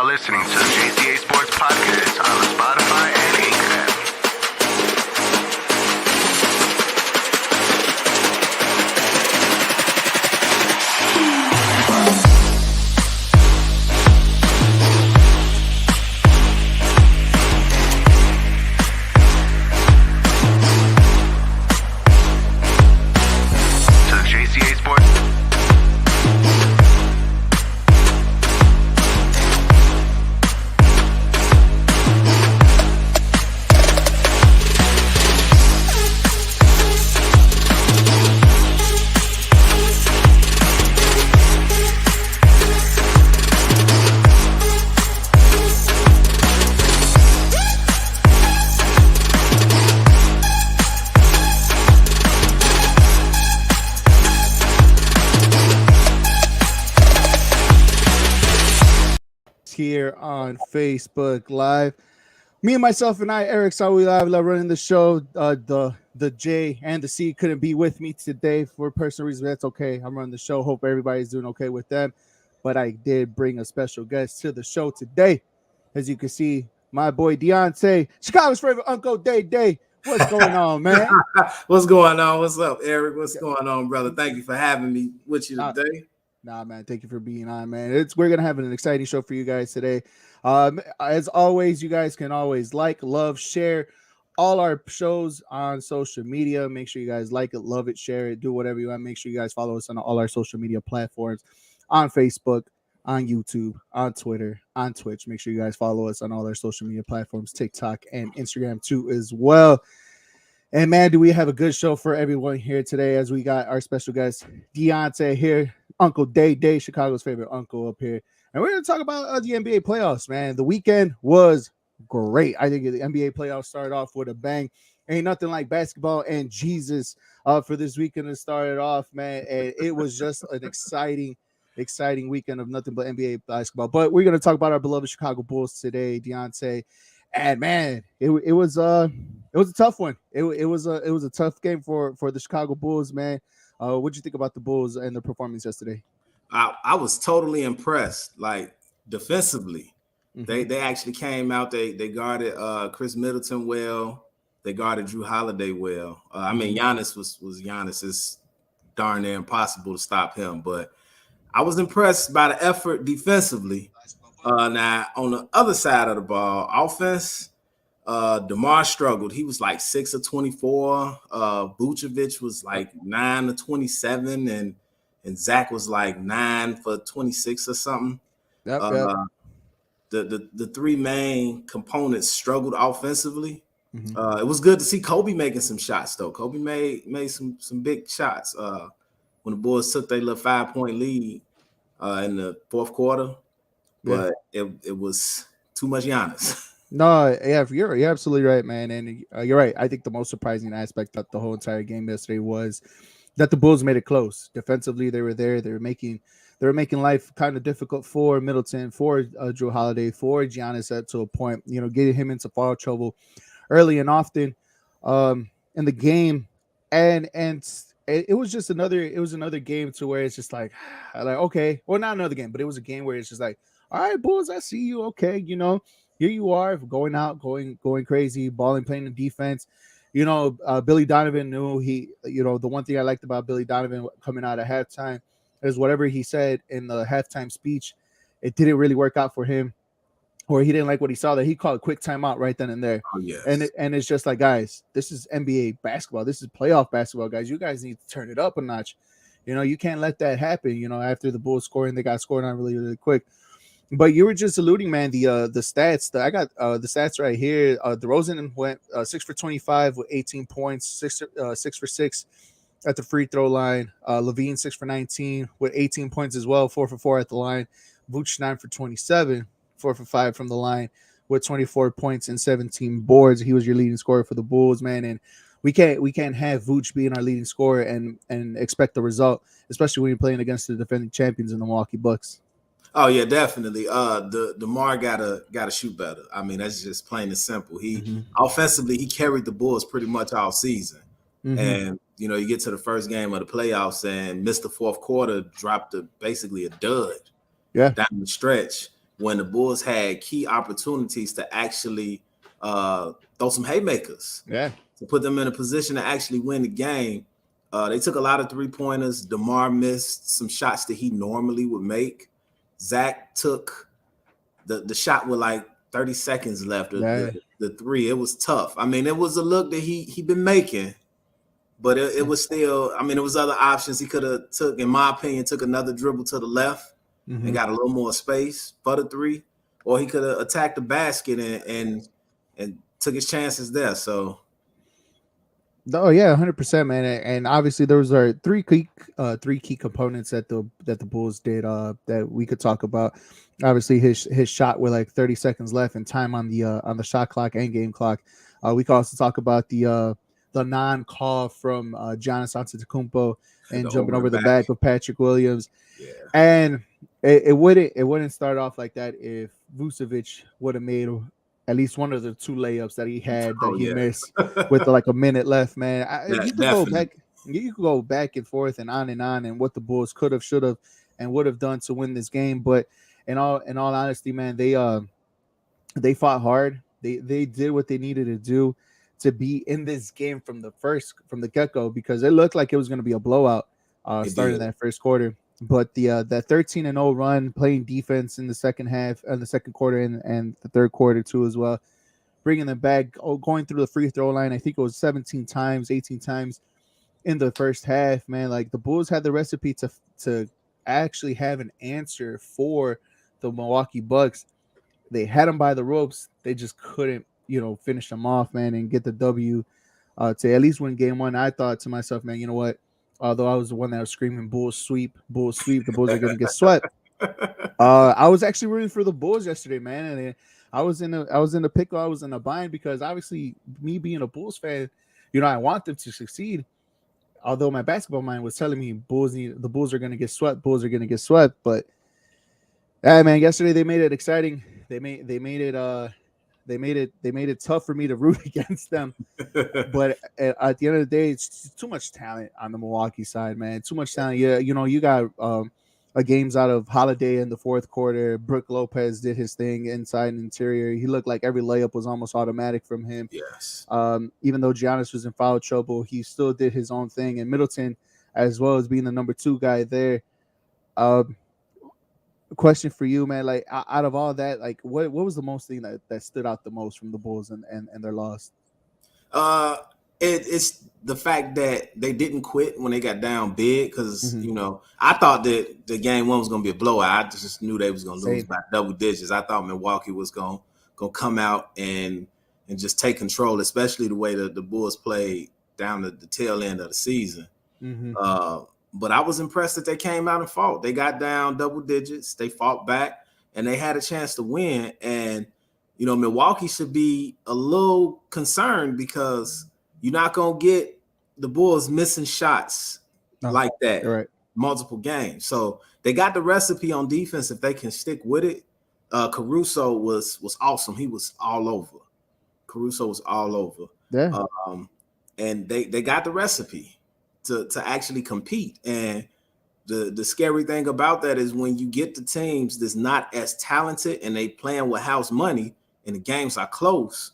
listening to the JCA Sports Podcast on Spotify and Anchor. To the JCA Sports. Here on Facebook Live. Me and myself and I, Eric Sawi Live, running the show. The J and the C couldn't be with me today for personal reasons. That's okay. I'm running the show. Hope everybody's doing okay with them. But I did bring a special guest to the show today. As you can see, my boy Deontay, Chicago's favorite Uncle Day. What's going on, man? What's going on? What's up, Eric? What's going on, brother? Thank you for having me with you today. Nah, man. Thank you for being on, man. We're gonna have an exciting show for you guys today. As always, you guys can always like, love, share all our shows on social media. Make sure you guys like it, love it, share it, do whatever you want. Make sure you guys follow us on all our social media platforms, on Facebook, on YouTube, on Twitter, on Twitch. Make sure you guys follow us on all our social media platforms, TikTok and Instagram too as well. And man, do we have a good show for everyone here today as we got our special guest, Deontay here, Uncle Day, Chicago's favorite uncle up here. And we're going to talk about the NBA playoffs, man. The weekend was great. I think the NBA playoffs started off with a bang. Ain't nothing like basketball and Jesus for this weekend to start it off, man. And it was just an exciting weekend of nothing but NBA basketball. But we're going to talk about our beloved Chicago Bulls today, Deontay. And man, it was a tough one. It was a tough game for the Chicago Bulls, man. What'd you think about the Bulls and their performance yesterday? I was totally impressed. Like defensively, Mm-hmm. they actually came out. They guarded Chris Middleton well. They guarded Drew Holiday well. I mean, Giannis was Giannis. It's darn near impossible to stop him. But I was impressed by the effort defensively. Now on the other side of the ball, offense. DeMar struggled. He was like 6 of 24. Vucevic was like 9 of 27, and Zach was like 9 for 26 or something. Yep. The three main components struggled offensively. Mm-hmm. It was good to see Kobe making some shots though. Kobe made some big shots when the Bulls took their little 5-point lead in the fourth quarter, but it was too much Giannis. No, yeah, you're absolutely right, man, and you're right. I think the most surprising aspect of the whole entire game yesterday was that the Bulls made it close. Defensively, they were there. They were making life kind of difficult for Middleton, for Drew Holiday, for Giannis to a point. You know, getting him into foul trouble early and often in the game, and it was just another game to where it's just like okay, well, not another game, but it was a game where it's just like, all right, Bulls, I see you. Okay, you know. Here you are going out, going crazy, balling, playing the defense. You know, Billy Donovan knew the one thing I liked about Billy Donovan coming out of halftime is whatever he said in the halftime speech, it didn't really work out for him, or he didn't like what he saw, that he called a quick timeout right then and there. Oh, yes. And it's just like, guys, this is NBA basketball. This is playoff basketball, guys. You guys need to turn it up a notch. You know, you can't let that happen. You know, after the Bulls scoring, they got scored on really, really quick. But you were just alluding, man, the stats. I got the stats right here. DeRozan went 6 for 25 with 18 points, 6 for 6 at the free throw line. Levine 6 for 19 with 18 points as well, 4 for 4 at the line. Vooch 9 for 27, 4 for 5 from the line with 24 points and 17 boards. He was your leading scorer for the Bulls, man. And we can't have Vooch being our leading scorer and expect the result, especially when you're playing against the defending champions in the Milwaukee Bucks. Oh yeah, definitely. The DeMar gotta shoot better. I mean, that's just plain and simple. He offensively, he carried the Bulls pretty much all season. And you know, you get to the first game of the playoffs and missed the fourth quarter, dropped basically a dud down the stretch. when the Bulls had key opportunities to actually throw some haymakers. Yeah. To put them in a position to actually win the game. They took a lot of three-pointers. DeMar missed some shots that he normally would make. Zach took the shot with like 30 seconds left. The three, it was tough. I mean, it was a look that he'd been making, but it was still, I mean, it was other options he could have took, in my opinion, took another dribble to the left and got a little more space for the three, or he could have attacked the basket and took his chances there. So. Oh yeah, 100%, man. And obviously there was three key components that the Bulls did that we could talk about. Obviously his shot with like 30 seconds left and time on the shot clock and game clock. We could also talk about the non-call from Giannis Antetokounmpo and jumping over the back of Patrick Williams. Yeah. And it wouldn't start off like that if Vucevic would have made at least one of the two layups that he had that he missed with like a minute left, man. You could go back and forth and on what the Bulls could have, should have, and would have done to win this game. But in all honesty, man, they fought hard. They did what they needed to do to be in this game from the get-go, because it looked like it was going to be a blowout starting that first quarter. But that 13-0 run, playing defense in the second half, and the second quarter and the third quarter too as well, bringing them back, going through the free throw line. I think it was 17 times, 18 times in the first half. Man, like the Bulls had the recipe to actually have an answer for the Milwaukee Bucks. They had them by the ropes. They just couldn't, finish them off, man, and get the W to at least win game one. I thought to myself, man, you know what? Although I was the one that was screaming Bulls sweep, the Bulls are going to get swept. I was actually rooting for the Bulls yesterday, man, and I was in a pickle. I was in a bind because obviously, me being a Bulls fan, I want them to succeed. Although my basketball mind was telling me the Bulls are going to get swept. Bulls are going to get swept, but man, yesterday they made it exciting. They made it tough for me to root against them. But at the end of the day, it's too much talent on the Milwaukee side, man. Too much talent. Yeah, you got games out of Holiday in the fourth quarter. Brook Lopez did his thing inside and interior. He looked like every layup was almost automatic from him. Yes. Even though Giannis was in foul trouble, he still did his own thing. And Middleton, as well as being the number 2 guy there. Question for you, man, like out of all that, like what was the most thing that stood out the most from the Bulls and their loss? It's the fact that they didn't quit when they got down big, because I thought that the game one was going to be a blowout. I just knew they was going to lose by double digits. I thought Milwaukee was going to come out and just take control, especially the way that the Bulls played down the tail end of the season. But I was impressed that they came out and fought. They got down double digits. They fought back, and they had a chance to win. And, Milwaukee should be a little concerned because you're not going to get the Bulls missing shots like that multiple games. So they got the recipe on defense if they can stick with it. Caruso was awesome. He was all over. Caruso was all over. Yeah. And they got the recipe to actually compete. And the scary thing about that is when you get the teams that's not as talented and they playing with house money and the games are close,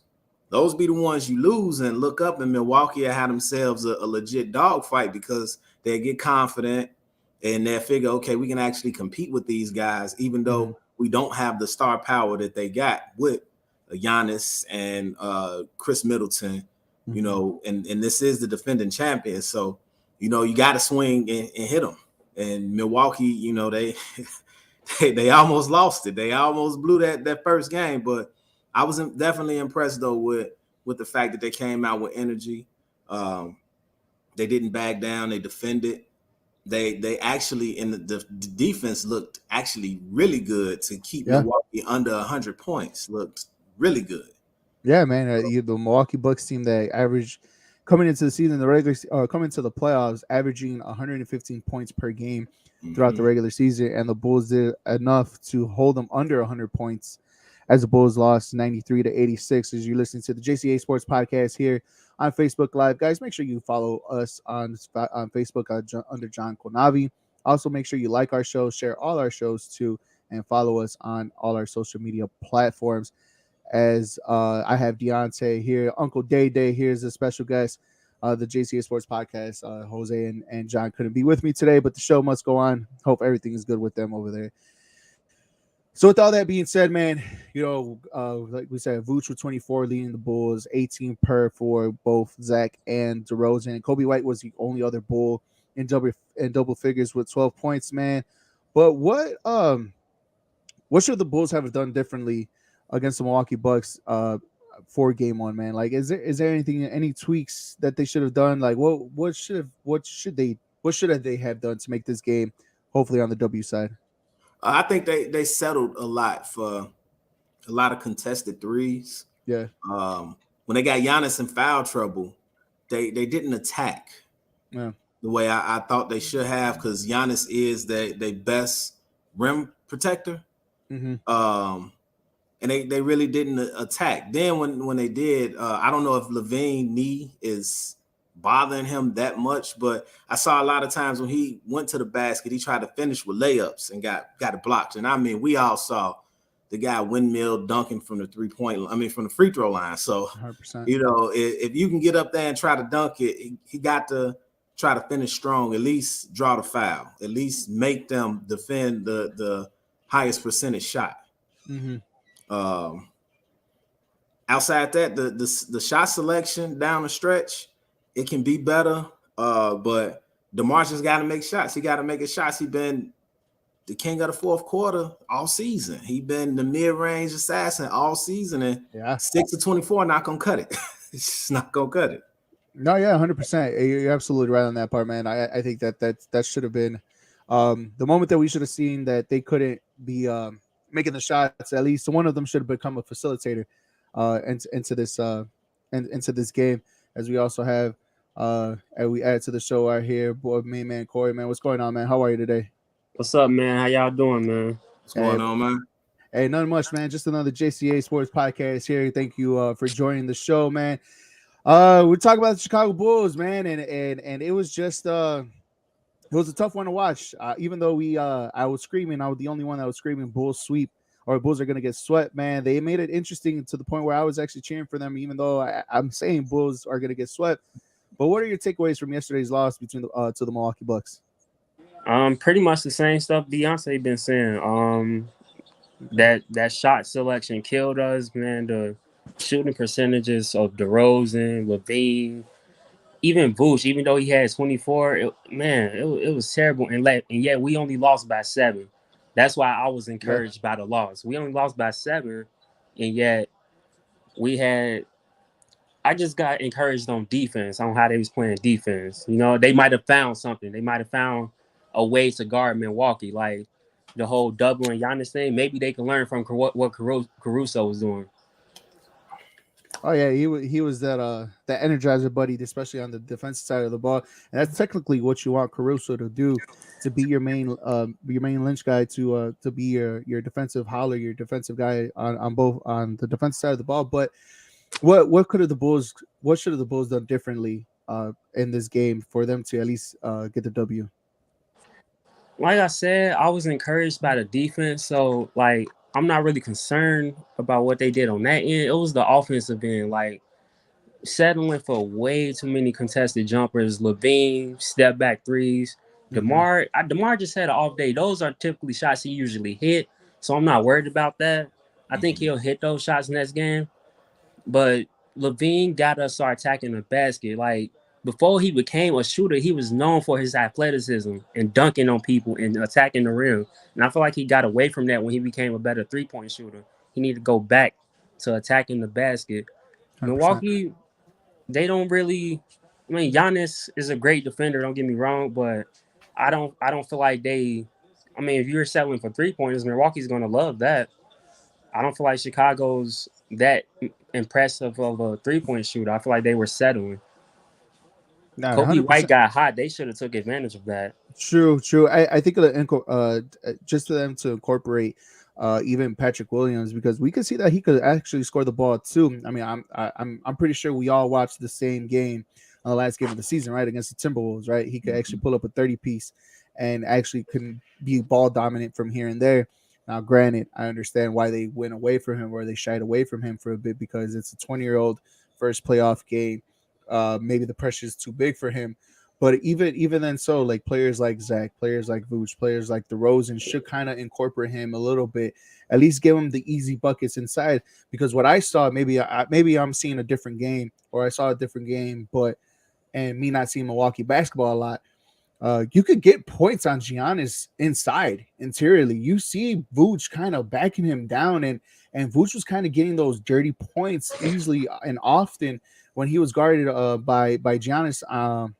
those be the ones you lose. And look up, and Milwaukee had themselves a legit dogfight because they get confident and they figure, okay, we can actually compete with these guys, even though we don't have the star power that they got with Giannis and Chris Middleton, and this is the defending champion. So, you got to swing and hit them. And Milwaukee, they almost lost it. They almost blew that first game. But I was definitely impressed, though, with the fact that they came out with energy. They didn't back down. They defended. They actually, in the defense, looked actually really good to keep Milwaukee under 100 points. Looked really good. Yeah, man. The Milwaukee Bucks team that averaged – coming into the season, coming to the playoffs, averaging 115 points per game throughout the regular season, and the Bulls did enough to hold them under 100 points as the Bulls lost 93-86. As you listen to the JCA Sports Podcast here on Facebook Live, guys, make sure you follow us on Facebook under John Konavi. Also, make sure you like our show, share all our shows too, and follow us on all our social media platforms. As I have Deontay here, Uncle Day Day here is a special guest. The JCA Sports Podcast. Jose and John couldn't be with me today, but the show must go on. Hope everything is good with them over there. So with all that being said, man, like we said, Vooch with 24 leading the Bulls, 18 per for both Zach and DeRozan. Kobe White was the only other Bull in double figures with 12 points, man. But what should the Bulls have done differently against the Milwaukee Bucks for game one, man? Like, is there any tweaks that they should have done? Like, what should they have done to make this game hopefully on the W side? I think they settled a lot for a lot of contested threes. Yeah. When they got Giannis in foul trouble, they didn't attack the way I thought they should have, because Giannis is the best rim protector. Mm-hmm. And they really didn't attack. Then when they did, I don't know if LaVine's knee is bothering him that much, but I saw a lot of times when he went to the basket, he tried to finish with layups and got it blocked. And I mean, we all saw the guy windmill dunking from the from the free throw line. So 100%. If you can get up there and try to dunk it, he got to try to finish strong, at least draw the foul, at least make them defend the highest percentage shot. Mm-hmm. Outside that, the shot selection down the stretch, it can be better. But DeMarcus got to make shots. He got to make his shots. He been the king of the fourth quarter all season. He been the mid-range assassin all season, and 6 of 24 not gonna cut it. It's just not gonna cut it. No, yeah, 100%. You're absolutely right on that part, man. I think that should have been the moment that we should have seen that they couldn't be making the shots. At least one of them should have become a facilitator into this game. As we also have and we add to the show right here, boy, main man Corey, man. What's going on, man? How are you today? What's up, man? How y'all doing, man? What's going on, man? Hey, nothing much, man. Just another JCA Sports Podcast here. Thank you for joining the show, man. We're talking about the Chicago Bulls, man, and it was just it was a tough one to watch. Even though I was screaming, I was the only one that was screaming Bulls sweep or Bulls are gonna get swept, man. They made it interesting to the point where I was actually cheering for them, even though I'm saying Bulls are gonna get swept. But what are your takeaways from yesterday's loss between to the Milwaukee Bucks? Pretty much the same stuff Beyonce been saying. That shot selection killed us, man. The shooting percentages of DeRozan, LaVine, even Vooch, even though he had 24, it was terrible. And yet we only lost by 7. That's why I was encouraged by the loss. We only lost by 7, and yet I just got encouraged on defense, on how they was playing defense. They might have found something. They might have found a way to guard Milwaukee, like the whole doubling Giannis thing. Maybe they can learn from what Caruso was doing. Oh yeah, he was that energizer buddy, especially on the defensive side of the ball, and that's technically what you want Caruso to do, to be your main lynch guy, to be your defensive howler, your defensive guy on the defensive side of the ball. But what should the Bulls done differently in this game for them to at least get the W? Like I said, I was encouraged by the defense, so like I'm not really concerned about what they did on that end. It was the offensive end, like settling for way too many contested jumpers. LaVine, step back threes. DeMar just had an off day. Those are typically shots he usually hit, so I'm not worried about that. I think he'll hit those shots next game. But LaVine got us start attacking the basket. Like, before he became a shooter, he was known for his athleticism and dunking on people and attacking the rim. And I feel like he got away from that when he became a better three-point shooter. He needed to go back to attacking the basket. 100%. Milwaukee, they don't really – I mean, Giannis is a great defender, don't get me wrong, but I don't feel like they – I mean, if you're settling for three-pointers, Milwaukee's going to love that. I don't feel like Chicago's that impressive of a three-point shooter. I feel like they were settling. No, Kobe 100%. White got hot. They should have took advantage of that. True. I think just for them to incorporate even Patrick Williams, because we could see that he could actually score the ball too. I mean, I'm pretty sure we all watched the same game on the last game of the season, right, against the Timberwolves, right? He could actually pull up a 30-piece and actually can be ball dominant from here and there. Now, granted, I understand why they went away from him or they shied away from him for a bit because it's a 20-year-old first playoff game. Maybe the pressure is too big for him. But even then, so like players like Zach, players like Vooch, players like DeRozan should kind of incorporate him a little bit, at least give him the easy buckets inside. Because what I saw, maybe I'm seeing a different game, or I saw a different game, and me not seeing Milwaukee basketball a lot. You could get points on Giannis inside, interiorly. You see Vooch kind of backing him down, and Vooch was kind of getting those dirty points easily and often when he was guarded by Giannis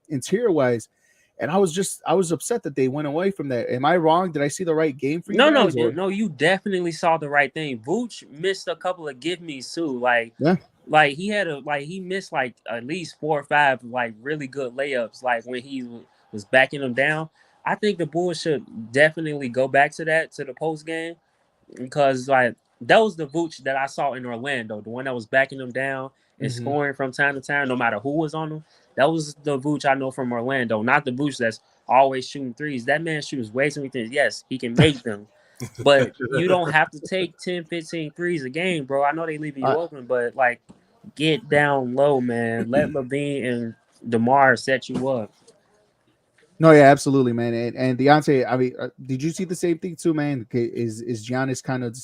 interior wise. And I was upset that they went away from that. Am I wrong? Did I see the right game for you? No, you definitely saw the right thing. Vooch missed a couple of give me's too. Like he missed like at least 4 or 5 like really good layups. Like when he was backing him down. I think the Bulls should definitely go back to the post game, because like that was the Vooch that I saw in Orlando, the one that was backing him down and scoring from time to time, no matter who was on him. That was the Vooch I know from Orlando, not the Vooch that's always shooting threes. That man shoots way too many things. Yes, he can make them, but you don't have to take 10, 15 threes a game, bro. I know they leave you open, but like get down low, man. Let LaVine and DeMar set you up. No, yeah, absolutely, man. And Deontay, I mean, did you see the same thing too, man? Is Giannis kind of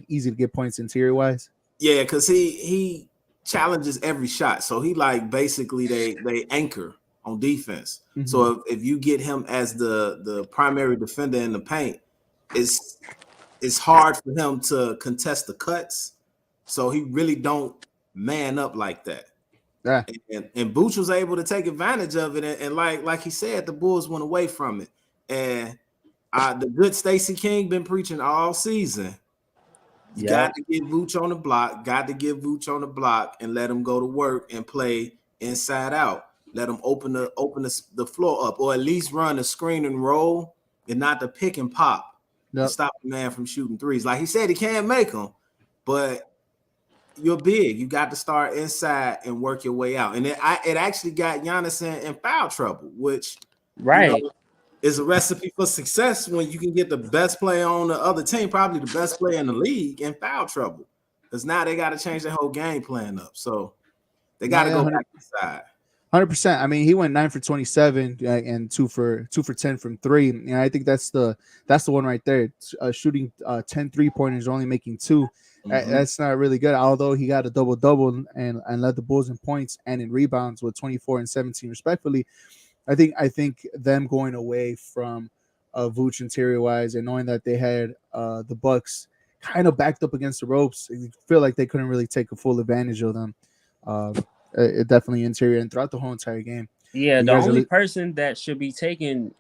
easy to get points interior wise? Yeah, because he challenges every shot. So he like basically they anchor on defense. Mm-hmm. So if you get him as the primary defender in the paint, it's hard for him to contest the cuts. So he really don't man up like that. Yeah. And Vooch was able to take advantage of it, and like he said, the Bulls went away from it. And the good Stacey King been preaching all season. You got to get Vooch on the block, and let him go to work and play inside out. Let him open the floor up, or at least run a screen and roll, and not the pick and pop. Yep. To stop the man from shooting threes. Like he said, he can't make them, but you're big. You got to start inside and work your way out. And it actually got Giannis in foul trouble, which is a recipe for success when you can get the best player on the other team, probably the best player in the league, in foul trouble. Because now they got to change their whole game plan up. So they got to go back inside. 100%. I mean, he went 9 for 27 and 2 for 10 from 3. And I think that's the one right there. Shooting 10 3-pointers, only making 2. That's not really good. Although he got a double and led the Bulls in points and in rebounds with 24 and 17 respectively. I think them going away from Vooch interior wise and knowing that they had the Bucks kind of backed up against the ropes, I feel like they couldn't really take a full advantage of them. It definitely interior and throughout the whole entire game. Yeah, the only person that should be taking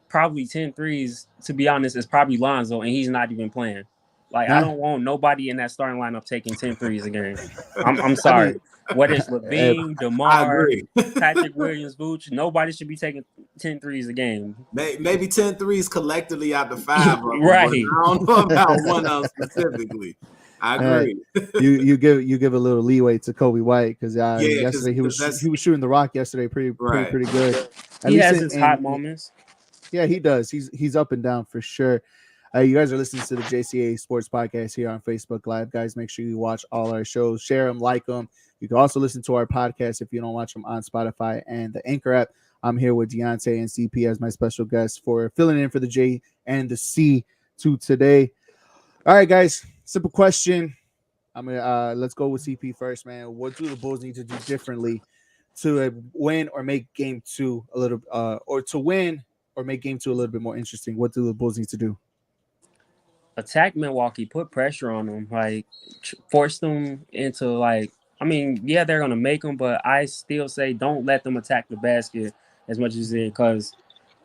probably 10 threes, to be honest, is probably Lonzo, and he's not even playing. Like, I don't want nobody in that starting lineup taking 10 threes a game. I'm sorry. I mean, whether it's LaVine, DeMar, Patrick Williams, Vooch, nobody should be taking 10 threes a game. Maybe 10 threes collectively out the 5. Right. I don't know about one of them specifically. I agree. You give a little leeway to Kobe White because yesterday he was shooting the rock yesterday pretty good. He has his hot moments. Yeah, he does. He's up and down for sure. You guys are listening to the JCA Sports Podcast here on Facebook Live. Guys, make sure you watch all our shows, share them, like them. You can also listen to our podcast if you don't watch them on Spotify and the Anchor app. I'm here with Deontay and CP as my special guests for filling in for the J and the C to today. All right, guys. Simple question. Let's go with CP first, man. What do the Bulls need to do differently to win or make game 2 a little, or to win or make game 2 a little bit more interesting? What do the Bulls need to do? Attack Milwaukee, put pressure on them, like force them into they're gonna make them, but I still say don't let them attack the basket as much as they, because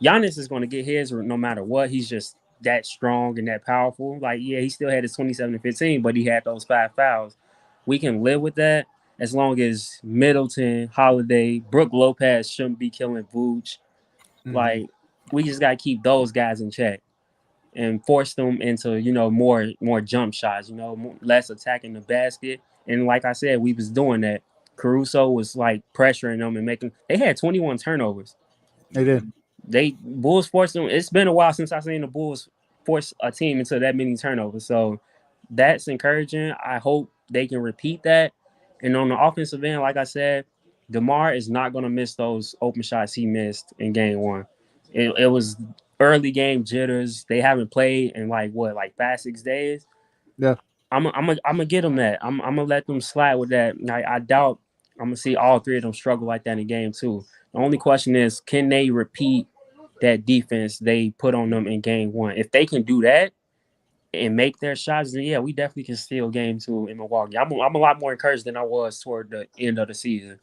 Giannis is gonna get his no matter what. He's just that strong and that powerful. Like, yeah, he still had his 27 and 15, but he had those 5 fouls. We can live with that as long as Middleton, Holiday, Brook Lopez shouldn't be killing Vooch. Like, we just gotta keep those guys in check and force them into, more jump shots, less attacking the basket. And like I said, we was doing that. Caruso was like pressuring them and they had 21 turnovers. They did. Bulls forced them. It's been a while since I've seen the Bulls force a team into that many turnovers. So that's encouraging. I hope they can repeat that. And on the offensive end, like I said, DeMar is not going to miss those open shots he missed in game one. It was early game jitters. They haven't played in like 5-6 days. Yeah. I'm gonna get them that. I'm gonna let them slide with that. I doubt I'm gonna see all three of them struggle like that in game two. The only question is, can they repeat that defense they put on them in game one? If they can do that and make their shots, then yeah, we definitely can steal game two in Milwaukee. I'm a lot more encouraged than I was toward the end of the season.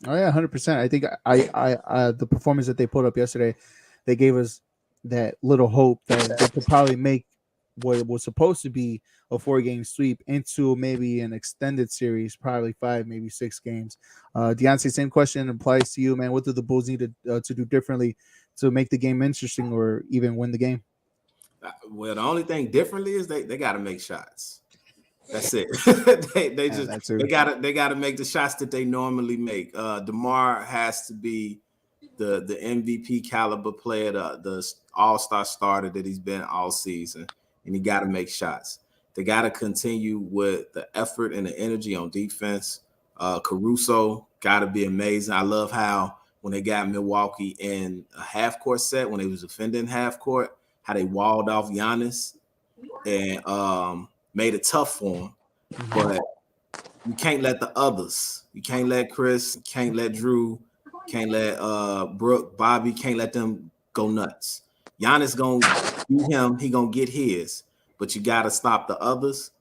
Oh yeah, 100%. I think I the performance that they put up yesterday, they gave us that little hope that they could probably make what was supposed to be a 4-game sweep into maybe an extended series, probably 5, maybe 6 games. Deontay, same question applies to you, man. What do the Bulls need to do differently to make the game interesting or even win the game? Well, the only thing differently is they got to make shots. That's it. they gotta make the shots that they normally make. DeMar has to be the MVP caliber player, the all-star starter that he's been all season, and he got to make shots. They got to continue with the effort and the energy on defense. Caruso got to be amazing. I love how when they got Milwaukee in a half-court set, when they was defending half-court, how they walled off Giannis and made it tough for him. But you can't let the others. You can't let Chris, you can't let Drew, can't let Brooke, Bobby, can't let them go nuts. Giannis gonna do him, he gonna get his, but you gotta stop the others,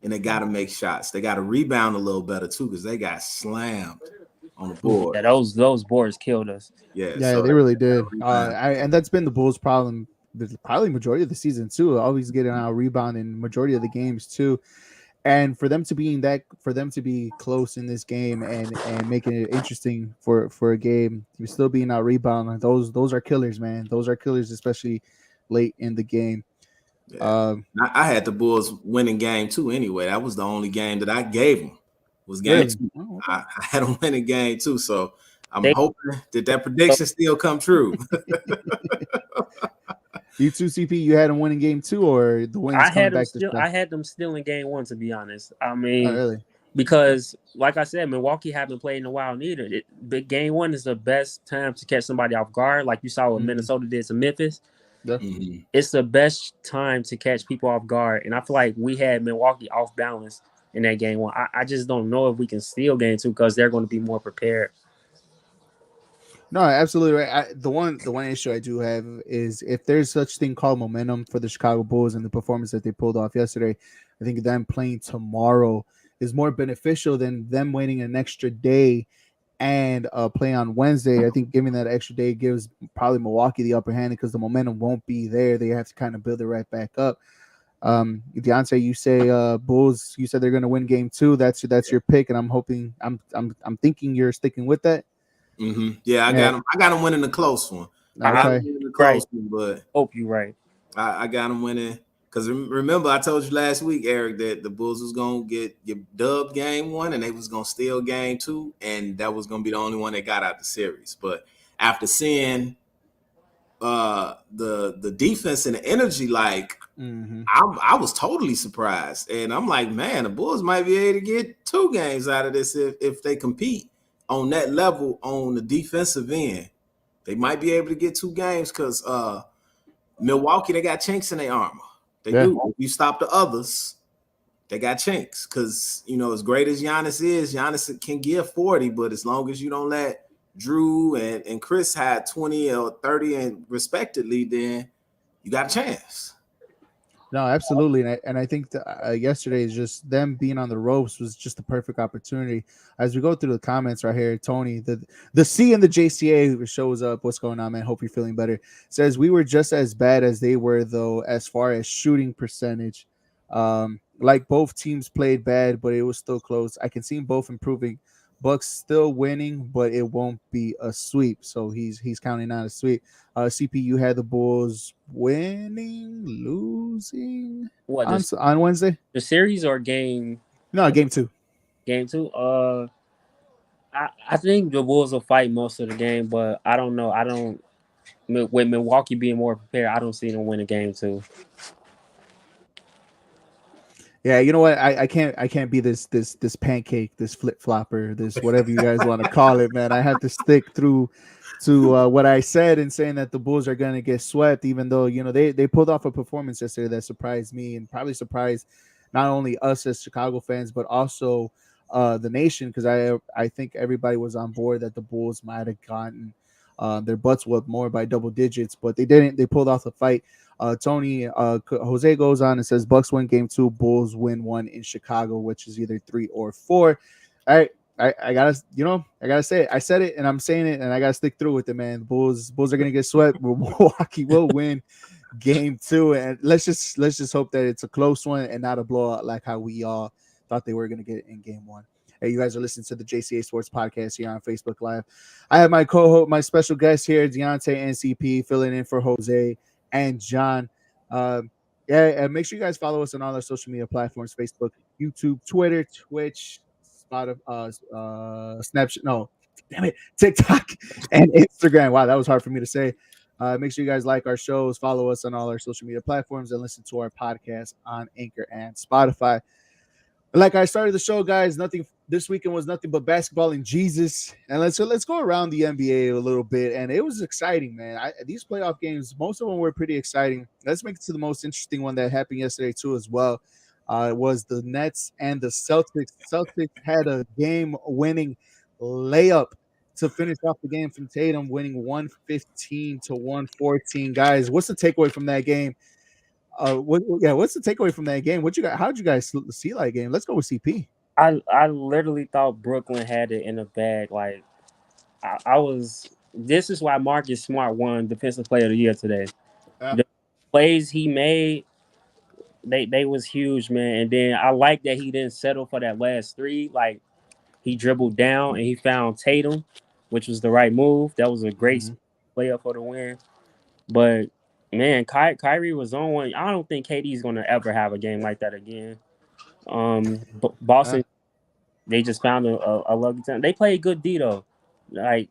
and they gotta make shots. They gotta rebound a little better too, because they got slammed on the board. Yeah, those boards killed us. Yeah, so they really did. And that's been the Bulls' problem, probably majority of the season too. Always getting out rebound in majority of the games too. And for them to be close in this game and making it interesting for a game, you're still being out rebound. Those are killers, man. Those are killers, especially late in the game. Yeah. I had the Bulls winning game 2 anyway. That was the only game that I gave them. Was game Really? 2. Oh, okay. I had them winning game 2, so I'm hoping that prediction still come true. You too, CP. You had them winning game 2, or the wins coming back to I had them still in game 1, to be honest. I Oh, mean, really? because like I said, Milwaukee haven't played in a while neither. But game 1 is the best time to catch somebody off guard, like you saw what Minnesota did to Memphis. Yeah. It's the best time to catch people off guard, and I feel like we had Milwaukee off balance in that game 1. I just don't know if we can steal game 2 because they're going to be more prepared. No, absolutely right. The one issue I do have is if there's such thing called momentum for the Chicago Bulls and the performance that they pulled off yesterday, I think them playing tomorrow is more beneficial than them waiting an extra day and play on Wednesday. I think giving that extra day gives probably Milwaukee the upper hand because the momentum won't be there. They have to kind of build it right back up. Deontay, you say Bulls. You said they're going to win game 2. That's your pick, and I'm thinking you're sticking with that. Yeah, I got them winning the close one. Okay. I got them winning the close one, but hope you're right. I got them winning because remember I told you last week, Eric, that the Bulls was gonna get dubbed game 1 and they was gonna steal game 2, and that was gonna be the only one that got out the series. But after seeing the defense and the energy, like I was totally surprised, and I'm like, man, the Bulls might be able to get 2 games out of this if they compete on that level on the defensive end. They might be able to get 2 games because Milwaukee, they got chinks in their armor. They do. If you stop the others, they got chinks because, as great as Giannis is, Giannis can give 40, but as long as you don't let Drew and Chris had 20 or 30 and respectively, then you got a chance. No, absolutely, and I think yesterday is just them being on the ropes was just the perfect opportunity. As we go through the comments right here, Tony, the C in the JCA shows up. What's going on, man? Hope you're feeling better. Says we were just as bad as they were, though, as far as shooting percentage. Like both teams played bad, but it was still close. I can see both improving. Bucks still winning, but it won't be a sweep. So he's counting on a sweep. CP, you had the Bulls winning, losing on Wednesday? The series or game? No, game 2. Game 2. I think the Bulls will fight most of the game, but I don't know. with Milwaukee being more prepared, I don't see them win a game 2. Yeah, you know what? I can't be this pancake, this flip flopper, this whatever you guys want to call it, man. I have to stick through to what I said and saying that the Bulls are going to get swept, even though they pulled off a performance yesterday that surprised me and probably surprised not only us as Chicago fans but also the nation, because I think everybody was on board that the Bulls might have gotten their butts whooped more by double digits, but they didn't. They pulled off the fight. Tony Jose goes on and says Bucks win game 2, Bulls win 1 in Chicago, which is either 3 or 4. I gotta say it. I said it and I'm saying it and I gotta stick through with it, man. The Bulls are gonna get swept. Milwaukee will win game 2, and let's just hope that it's a close one and not a blowout like how we all thought they were gonna get in game 1. Hey, you guys are listening to the JCA Sports Podcast here on Facebook Live. I have my co-host, my special guest here, Deontay NCP, filling in for Jose and John. And make sure you guys follow us on all our social media platforms: Facebook, YouTube, Twitter, Twitch, Spotify, Snapchat. No, damn it, TikTok and Instagram. Wow, that was hard for me to say. Make sure you guys like our shows, follow us on all our social media platforms, and listen to our podcast on Anchor and Spotify. Like I started the show, guys, this weekend was nothing but basketball and Jesus. And let's go around the NBA a little bit. And it was exciting, man. These playoff games, most of them were pretty exciting. Let's make it to the most interesting one that happened yesterday too as well. It was the Nets and the Celtics. Celtics had a game-winning layup to finish off the game from Tatum, winning 115 to 114. Guys, what's the takeaway from that game? What's the takeaway from that game? How did you guys see that game? Let's go with CP. I literally thought Brooklyn had it in the bag. Like this is why Marcus Smart won Defensive Player of the Year today. Yeah. The plays he made, they was huge, man. And then I like that he didn't settle for that last 3. Like he dribbled down and he found Tatum, which was the right move. That was a great layup for the win. But man, Kyrie was on one. I don't think KD's going to ever have a game like that again. Boston, they just found a lucky time. They played good D though. Like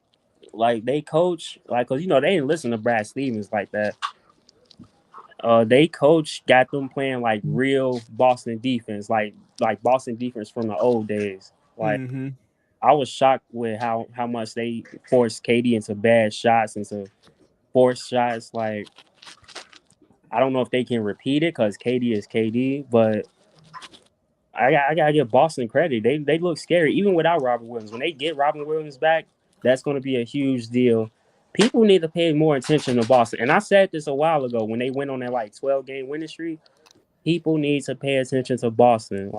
they coach, cause they didn't listen to Brad Stevens like that. They coach got them playing like real Boston defense, like Boston defense from the old days. Like I was shocked with how much they forced KD into bad shots, into forced shots. Like I don't know if they can repeat it because KD is KD, but I gotta give Boston credit. They look scary even without Robert Williams. When they get Robert Williams back, that's going to be a huge deal. People need to pay more attention to Boston. And I said this a while ago when they went on that 12-game winning streak. People need to pay attention to Boston.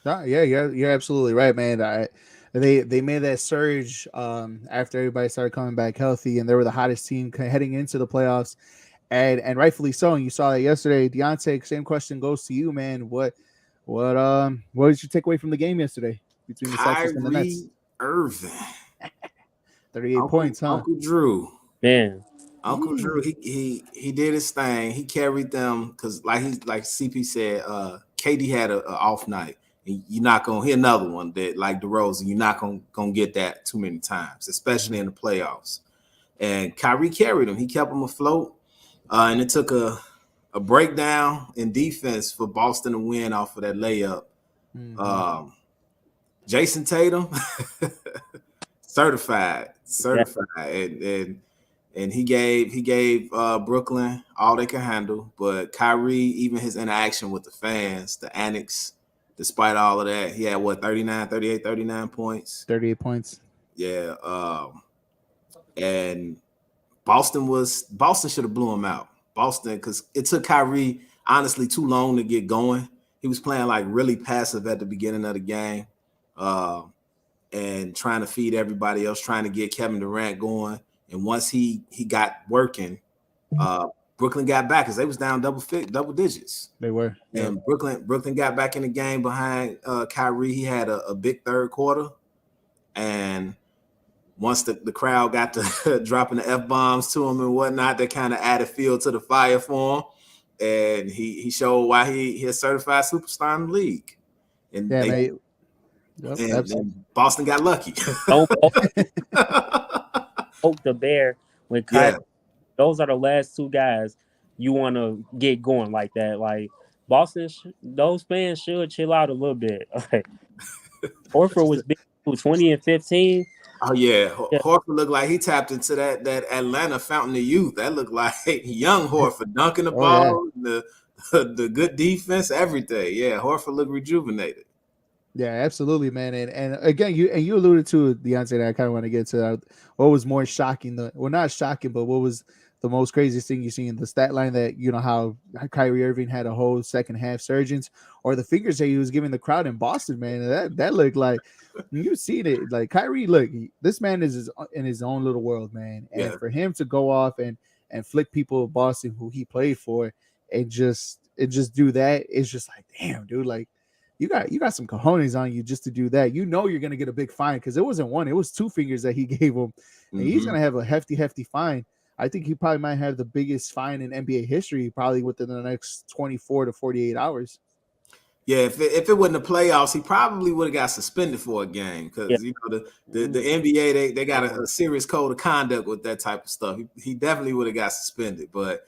You're absolutely right, man. They made that surge after everybody started coming back healthy, and they were the hottest team heading into the playoffs, and rightfully so. And you saw that yesterday. Deontay, same question goes to you, man. What did you take away from the game yesterday between the Celtics and the Nets? Irving, 38 points, huh? Uncle Drew, man. Uncle Drew, he did his thing. He carried them because, like CP said, KD had an off night. You're not gonna hit another one that like DeRozan. You're not gonna get that too many times, especially in the playoffs. And Kyrie carried him. He kept him afloat, and it took a breakdown in defense for Boston to win off of that layup. Jason Tatum, certified, and he gave Brooklyn all they could handle. But Kyrie, even his interaction with the fans, the annex. Despite all of that, he had 39 points. 38 points. Yeah. And Boston should have blew him out. Boston, because it took Kyrie, honestly, too long to get going. He was playing really passive at the beginning of the game and trying to feed everybody else, trying to get Kevin Durant going. And once he got working, Brooklyn got back because they was down double digits. They were. And Brooklyn got back in the game behind Kyrie. He had a big third quarter. And once the crowd got to dropping the F-bombs to him and whatnot, that kind of added fuel to the fire for him. And he showed why he a certified superstar in the league. And, and Boston got lucky. poke the bear with Kyrie. Yeah. Those are the last two guys you want to get going like that. Like Boston, those fans should chill out a little bit. Like, Horford was big, 20 and 15. Oh yeah, Yeah. Horford looked like he tapped into that Atlanta fountain of youth. That looked like young Horford dunking the ball, the good defense, everything. Yeah, Horford looked rejuvenated. Yeah, absolutely, man. And again, you alluded to it, Deontay, that I kind of want to get to what was more shocking. Not shocking, but what was the most craziest thing you seen in the stat line, that how Kyrie Irving had a whole second half surgeons, or the figures that he was giving the crowd in Boston, man. That looked like, you seen it, like Kyrie. Look, this man is in his own little world, man. And for him to go off and flick people in Boston who he played for, and just do that, it's just like, damn, dude, like. You got some cojones on you just to do that. You're gonna get a big fine, because it wasn't one, it was 2 fingers that he gave him, and he's gonna have a hefty fine. I think he probably might have the biggest fine in NBA history, probably within the next 24 to 48 hours. Yeah, if it wasn't the playoffs, he probably would have got suspended for a game, because the NBA they got a serious code of conduct with that type of stuff. He definitely would have got suspended, but.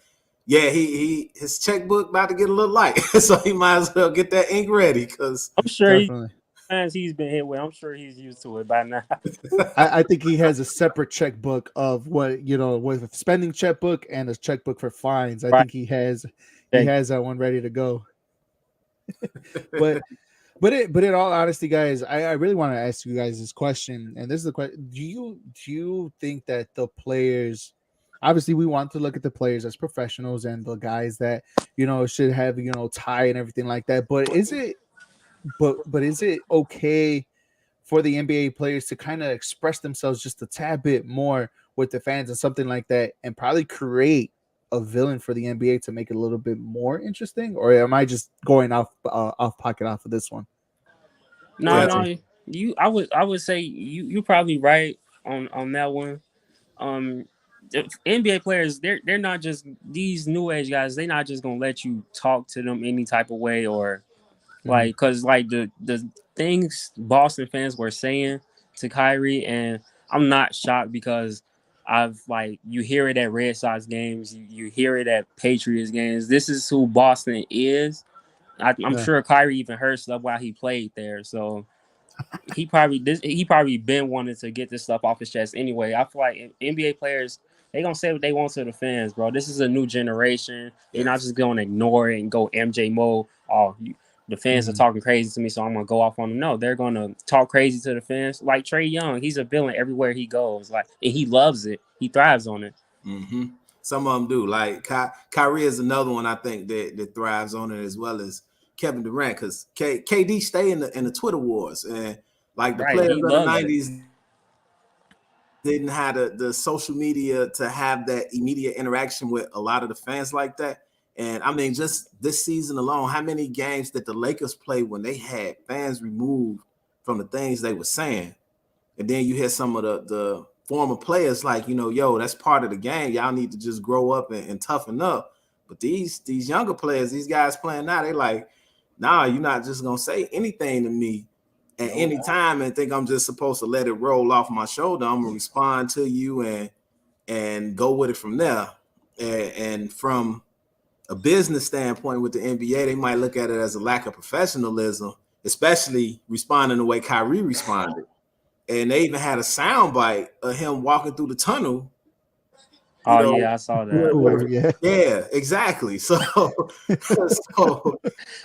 Yeah, his checkbook about to get a little light, so he might as well get that ink ready, because I'm sure he's been hit with. I'm sure he's used to it by now. I think he has a separate checkbook of with a spending checkbook and a checkbook for fines. I think he has that one ready to go. But in all honesty, guys, I really want to ask you guys this question, and this is the question: Do you think that the players? Obviously, we want to look at the players as professionals and the guys that should have tie and everything like that. But is it okay for the NBA players to kind of express themselves just a tad bit more with the fans and something like that, and probably create a villain for the NBA to make it a little bit more interesting? Or am I just going off pocket off of this one? No, I would say you probably right on that one. The NBA players, they're not just these new age guys. They're not just gonna let you talk to them any type of way, or like, because like the things Boston fans were saying to Kyrie, and I'm not shocked, because you hear it at Red Sox games, you hear it at Patriots games. This is who Boston is. I'm sure Kyrie even heard stuff while he played there, so. He probably been wanting to get this stuff off his chest anyway. I feel like NBA players, they gonna say what they want to the fans, bro. This is a new generation. They're not just gonna ignore it and go MJ mode. The fans are talking crazy to me, so I'm gonna go off on them. No, they're gonna talk crazy to the fans. Like Trae Young, he's a villain everywhere he goes. Like, and he loves it. He thrives on it. Some of them do. Like Kyrie is another one I think that thrives on it, as well as Kevin Durant, because KD stay in the Twitter wars, and like the players of the 90s didn't have the social media to have that immediate interaction with a lot of the fans like that. And I mean, just this season alone, how many games that the Lakers played when they had fans removed from the things they were saying? And then you hear some of the former players like, yo, that's part of the game. Y'all need to just grow up and toughen up. But these younger players, these guys playing now, they like, nah, you're not just gonna say anything to me at any time and think I'm just supposed to let it roll off my shoulder. I'm gonna respond to you and go with it from there. And from a business standpoint with the NBA, they might look at it as a lack of professionalism, especially responding the way Kyrie responded. And they even had a soundbite of him walking through the tunnel. I saw that. Yeah, exactly. So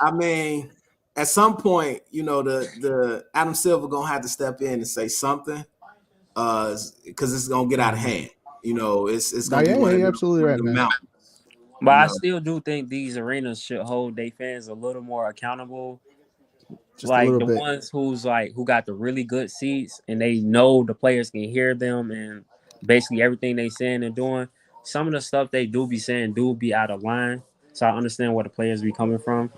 I mean, at some point, the Adam Silver gonna have to step in and say something, because it's gonna get out of hand. It's gonna be absolutely right, man. But I still do think these arenas should hold their fans a little more accountable. Just like the ones who got the really good seats and they know the players can hear them and basically everything they saying and doing. Some of the stuff they do be saying do be out of line. So I understand where the players be coming from.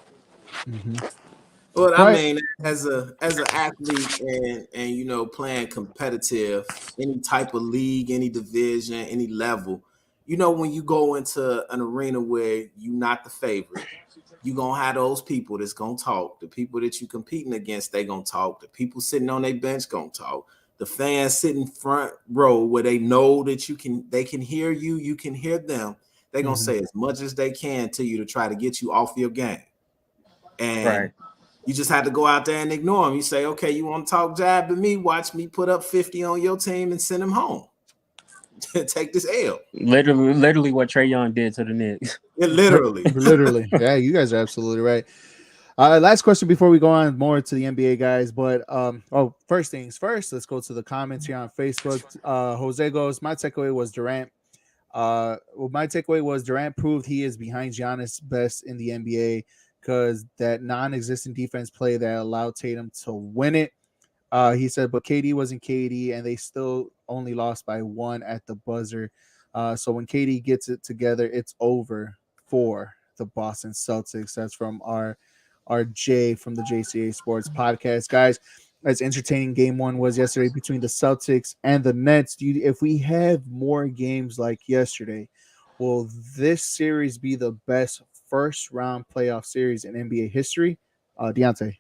Well, I mean, as an athlete and playing competitive, any type of league, any division, any level, when you go into an arena where you're not the favorite, you're gonna have those people that's gonna talk. The people that you're competing against, they gonna talk. The people sitting on their bench gonna talk. the fans sitting front row where they know that they can hear you, you can hear them. They're gonna say as much as they can to you to try to get you off your game. And you just have to go out there and ignore them. You say, okay, you want to talk jab to me? Watch me put up 50 on your team and send them home. Take this L. Literally what Trae Young did to the Knicks. Literally. Yeah, you guys are absolutely right. Last question before we go on more to the NBA guys, but first things first, let's go to the comments here on Facebook. Jose goes, my takeaway was Durant. My takeaway was Durant proved he is behind Giannis best in the NBA because that non-existent defense play that allowed Tatum to win it. He said, but KD wasn't KD, and they still only lost by 1 at the buzzer. So when KD gets it together, it's over for the Boston Celtics. That's from our Jay from the JCA Sports Podcast. Guys, as entertaining game 1 was yesterday between the Celtics and the Nets, if we have more games like yesterday, will this series be the best first round playoff series in NBA history? Deontay?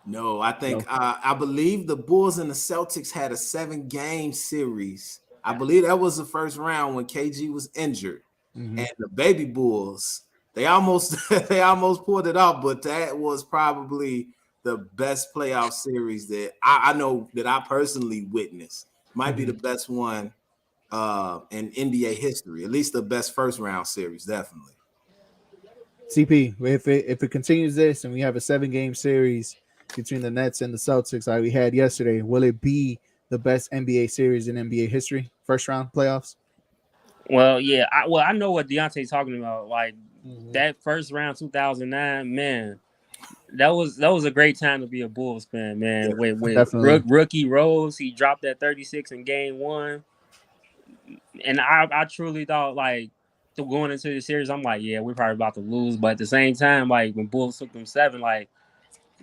No, I think I believe the Bulls and the Celtics had a 7-game series. I believe that was the first round when KG was injured. And the baby Bulls, they almost pulled it off, but that was probably the best playoff series that I know that I personally witnessed. Might be the best one in NBA history, at least the best first round series, definitely. CP, if it continues this and we have a 7-game series between the Nets and the Celtics like we had yesterday, will it be the best NBA series in NBA history, first round playoffs? Well, yeah, I know what Deontay's talking about. Like that first round 2009, man, that was a great time to be a Bulls fan, man. Yeah, when rookie Rose, he dropped that 36 in game 1, and I truly thought like going into the series, I'm like, yeah, we're probably about to lose, but at the same time, like when Bulls took them 7, like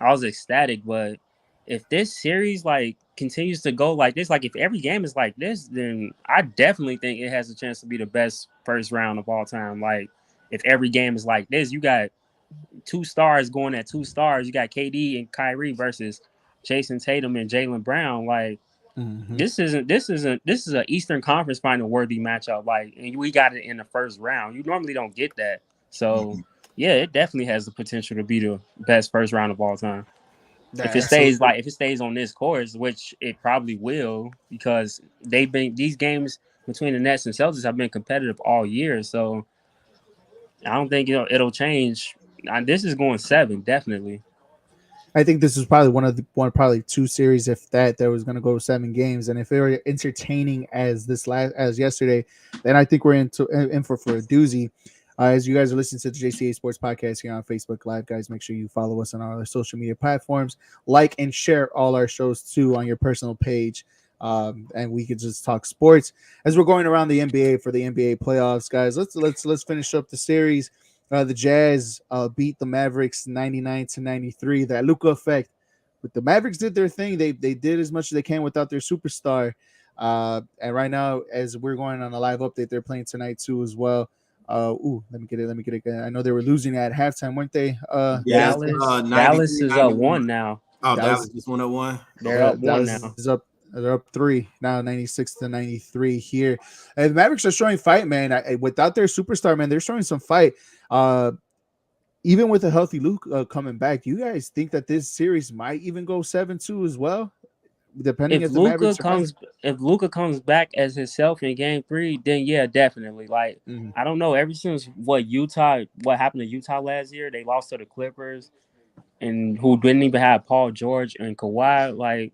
I was ecstatic. But if this series like continues to go like this, like if every game is like this, then I definitely think it has a chance to be the best first round of all time. Like if every game is like this, you got 2 stars going at 2 stars. You got KD and Kyrie versus Jason Tatum and Jaylen Brown. Like this is an Eastern Conference final worthy matchup. Like, and we got it in the first round. You normally don't get that. So yeah, it definitely has the potential to be the best first round of all time. If it stays on this course, which it probably will, because these games between the Nets and Celtics have been competitive all year. So I don't think it'll change. This is going 7, definitely. I think this is probably probably 2 series, if that was going to go 7 games. And if they were entertaining as yesterday, then I think we're in for a doozy. As you guys are listening to the JCA Sports Podcast here on Facebook Live, guys, make sure you follow us on all our social media platforms, like and share all our shows too on your personal page, and we could just talk sports as we're going around the NBA for the NBA playoffs, guys. Let's finish up the series. The Jazz beat the Mavericks 99-93. That Luka effect, but the Mavericks did their thing. They did as much as they can without their superstar. And right now, as we're going on a live update, they're playing tonight too as well. Let me get it. I know they were losing at halftime, weren't they? Dallas is up 1 now. Oh, Dallas just won up 1. They're up 1 now. They're up 3 now, 96-93 here. And the Mavericks are showing fight, man. Without their superstar, man, they're showing some fight. Even with a healthy Luka coming back, do you guys think that this series might even go 7-2 as well? Depending if Luka comes back as himself in game 3, then yeah, definitely. Like I don't know, ever since what happened to Utah last year, they lost to the Clippers, and who didn't even have Paul George and Kawhi. Like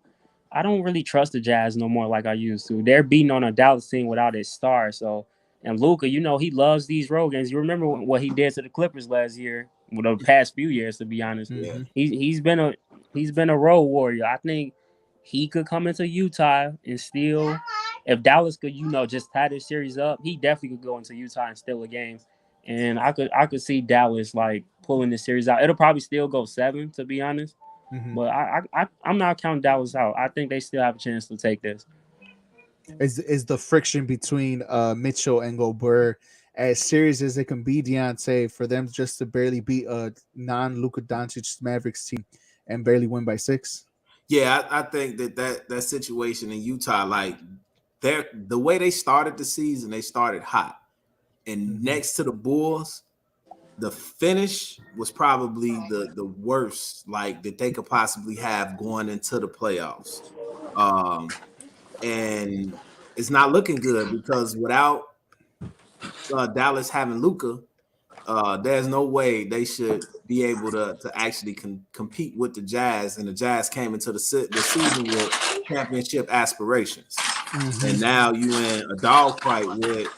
I don't really trust the Jazz no more like I used to. They're beating on a Dallas team without his star. So, and Luka, he loves these road games. You remember what he did to the Clippers last year, the past few years, to be honest. Mm-hmm. He's been a road warrior. I think he could come into Utah and steal. If Dallas could, just tie this series up, he definitely could go into Utah and steal a game. And I could see Dallas like pulling this series out. It'll probably still go 7, to be honest. But I'm not counting Dallas out. I think they still have a chance to take this. Is the friction between Mitchell and Gobert as serious as it can be, Deontay, for them just to barely beat a non-Luka Doncic Mavericks team and barely win by 6? Yeah, I think that situation in Utah, like the way they started the season, they started hot, and next to the Bulls, the finish was probably the worst like that they could possibly have going into the playoffs. And it's not looking good because without Dallas having Luka, there's no way they should be able to actually compete with the Jazz. And the Jazz came into the season with championship aspirations. And now you in a dogfight with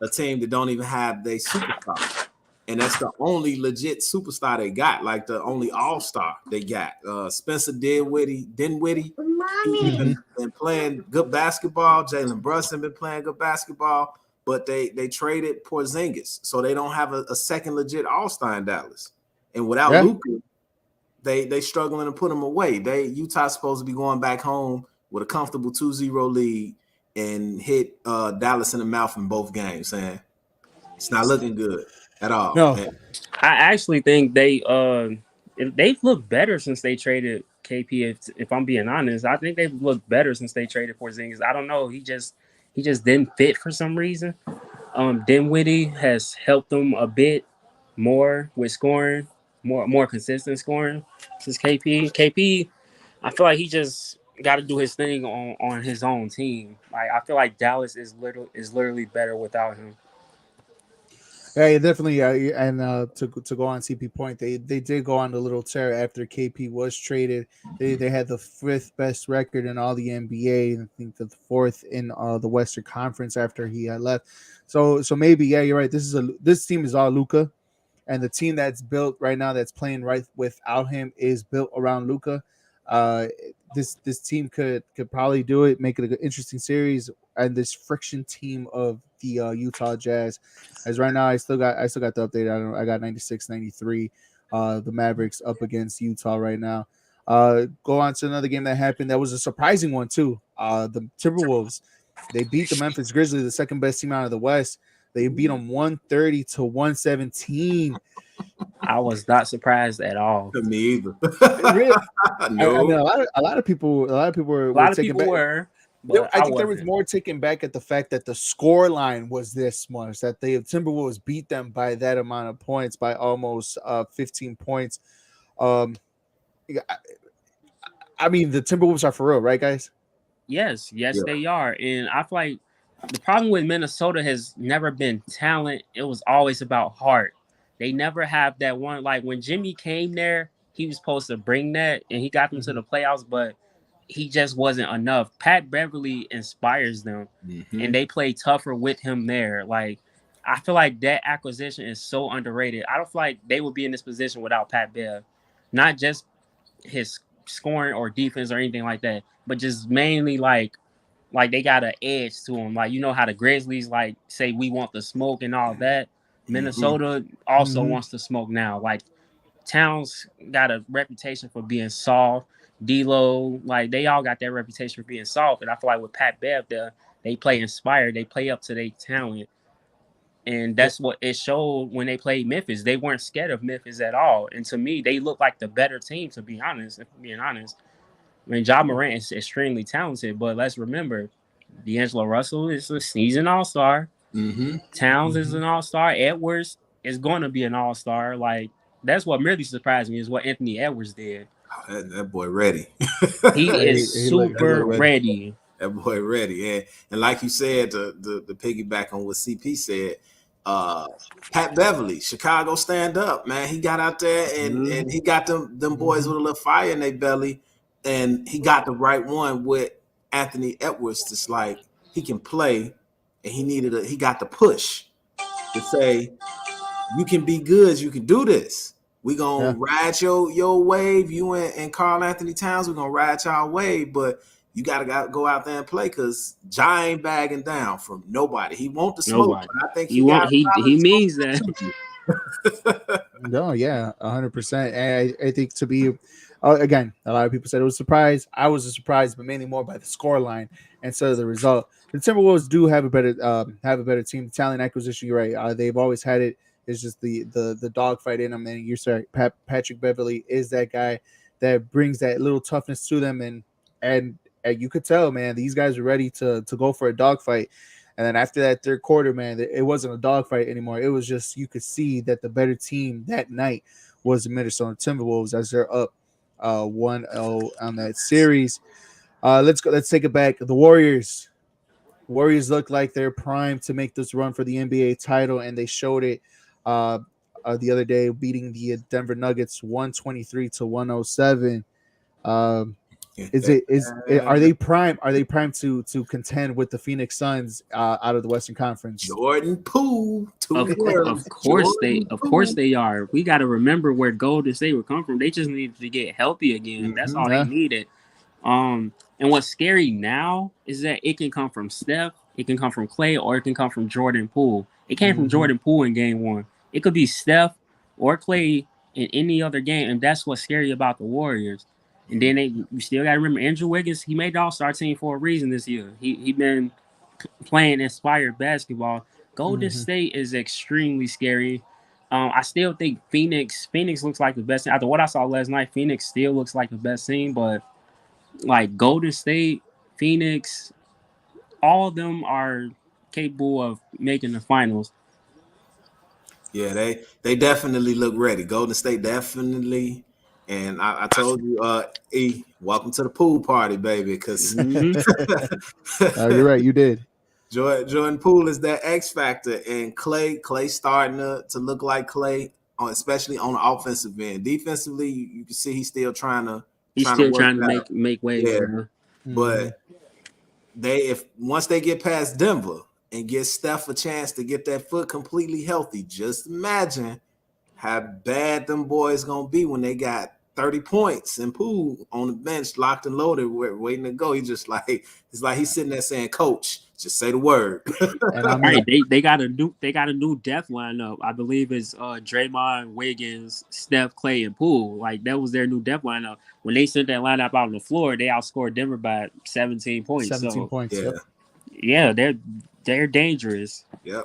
a team that don't even have their superstar. And that's the only legit superstar they got, like the only all-star they got. Spencer Dinwiddie, he's been playing good basketball. Jalen Brunson been playing good basketball, but they traded Porzingis, so they don't have a second legit all-star in Dallas. And without Luka, they struggling to put him away. Utah's supposed to be going back home with a comfortable 2-0 lead and hit Dallas in the mouth in both games, saying it's not looking good at all. No, man. I actually think they've looked better since they traded KP. If I'm being honest, I think they've looked better since they traded Porzingis. I don't know. He just didn't fit for some reason. Dinwiddie has helped them a bit more with scoring, more consistent scoring since KP. KP, I feel like he just got to do his thing on his own team. Like I feel like Dallas is literally better without him. Yeah, definitely. And to go on CP point, they did go on a little tear after KP was traded. They had the 5th best record in all the NBA, and I think the 4th in the Western Conference after he had left. So maybe you're right. This team is all Luka, and the team that's built right now that's playing right without him is built around Luka. This team could probably do it, make it an interesting series, and this friction team of the Utah Jazz. As right now, I still got the update. I got 96-93. The Mavericks up against Utah right now. Go on to another game that happened. That was a surprising one too. The Timberwolves, they beat the Memphis Grizzlies, the second best team out of the West. They beat them 130-117. I was not surprised at all. Me either. Really? No. I mean, a lot of people were taken back. But I think there was more taken back at the fact that the score line was this much, that the Timberwolves beat them by that amount of points, by almost 15 points. I mean, the Timberwolves are for real, right, guys? Yes, they are. And I feel like the problem with Minnesota has never been talent. It was always about heart. They never have that one. Like when Jimmy came there, he was supposed to bring that, and he got them to the playoffs, but he just wasn't enough. Pat Beverly inspires them, and they play tougher with him there. Like, I feel like that acquisition is so underrated. I don't feel like they would be in this position without Pat Bev. Not just his scoring or defense or anything like that, but just mainly like they got an edge to them. Like, you know how the Grizzlies like say we want the smoke and all that. Minnesota also wants to smoke now. Like, Towns got a reputation for being soft. D'Lo, like they all got that reputation for being soft, and I feel like with Pat Bev, they play inspired, they play up to their talent, and that's what it showed when they played Memphis. They weren't scared of Memphis at all, and to me, they look like the better team. To be honest, I mean, Ja Morant is extremely talented, but let's remember, D'Angelo Russell is a seasoned all-star. Towns is an all-star. Edwards is going to be an all-star. Like, that's what really surprised me is what Anthony Edwards did. That boy ready. He is super ready. That boy ready. And like you said, the piggyback on what CP said, Pat Beverly, Chicago stand up, man. He got out there and he got them boys with a little fire in their belly, and he got the right one with Anthony Edwards. Just like he can play, and he got the push to say, you can be good, you can do this. We're going to ride your wave. You and Karl Anthony Towns, we're going to ride y'all wave. But you got to go out there and play because Ja ain't bagging down from nobody. He want the smoke. But I think he means that. No, yeah, 100%. And I think to be, again, a lot of people said it was a surprise. I was surprised, but mainly more by the score line instead of the result. The Timberwolves do have a better team. Talent acquisition, you're right. They've always had it. It's just the dogfight in them. And you're sorry, Patrick Beverly is that guy. that brings that little toughness to them, and you could tell, man, these guys are ready to go for a dogfight. And then after that third quarter, man, it wasn't a dogfight anymore. It was just, you could see that the better team that night was the Minnesota Timberwolves, as they're up 1-0 on that series. Let's take it back. The Warriors look like they're primed to make this run for the NBA title, and they showed it the other day, beating the Denver Nuggets 123-107. Are they prime? Are they primed to contend with the Phoenix Suns out of the Western Conference? Jordan Poole. Of course they are. We got to remember where Golden State would come from. They just needed to get healthy again. That's all they needed. And what's scary now is that it can come from Steph, it can come from Klay, or it can come from Jordan Poole. It came from Jordan Poole in game one. It could be Steph or Klay in any other game, and that's what's scary about the Warriors. And then you still got to remember Andrew Wiggins. He made the All-Star team for a reason this year. He been playing inspired basketball. Golden State is extremely scary. I still think Phoenix looks like the best team. After what I saw last night, Phoenix still looks like the best team. But like Golden State, Phoenix, all of them are capable of making the finals. Yeah, they definitely look ready. Golden State definitely. And I told you, E, welcome to the pool party, baby. Because you're right, you did. Jordan Poole is that X factor, and Klay starting to look like Klay, especially on the offensive end. Defensively, you can see he's still trying to make waves. Yeah. But once they get past Denver and get Steph a chance to get that foot completely healthy, just imagine how bad them boys gonna be when they got 30 points and Poole on the bench, locked and loaded, waiting to go. It's like he's sitting there saying, "Coach, just say the word." Right, they got a new depth lineup. I believe it's Draymond, Wiggins, Steph, Klay, and Poole. Like that was their new depth lineup. When they sent that lineup out on the floor, they outscored Denver by 17 points. 17 points. Yeah, they're dangerous. Yep.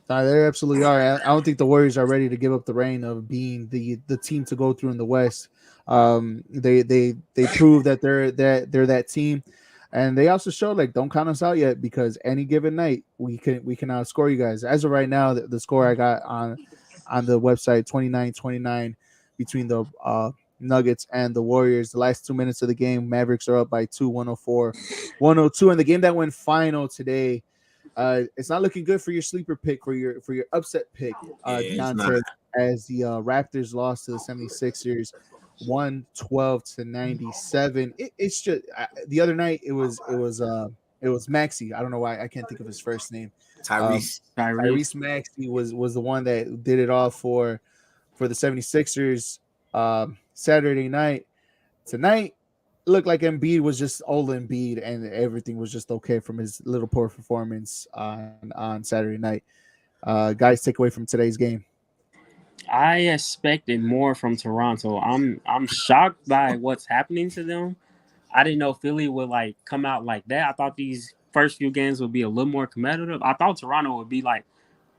They absolutely are. I don't think the Warriors are ready to give up the reign of being the team to go through in the West. They prove that they're that team, and they also showed like don't count us out yet, because any given night we can outscore you guys. As of right now, the score I got on the website 29-29 between the Nuggets and the Warriors. The last 2 minutes of the game, Mavericks are up by 2, 104-102, and the game that went final today. It's not looking good for your sleeper pick, for your upset pick, Deontay, as the Raptors lost to the 76ers 112-97. It's just the other night it was Maxey. I don't know why I can't think of his first name. Tyrese Maxey was the one that did it all for the 76ers Saturday night. Tonight looked like Embiid was just old Embiid, and everything was just okay from his little poor performance on Saturday night. Guys, take away from today's game. I expected more from Toronto. I'm shocked by what's happening to them. I didn't know Philly would like come out like that. I thought these first few games would be a little more competitive. I thought Toronto would be like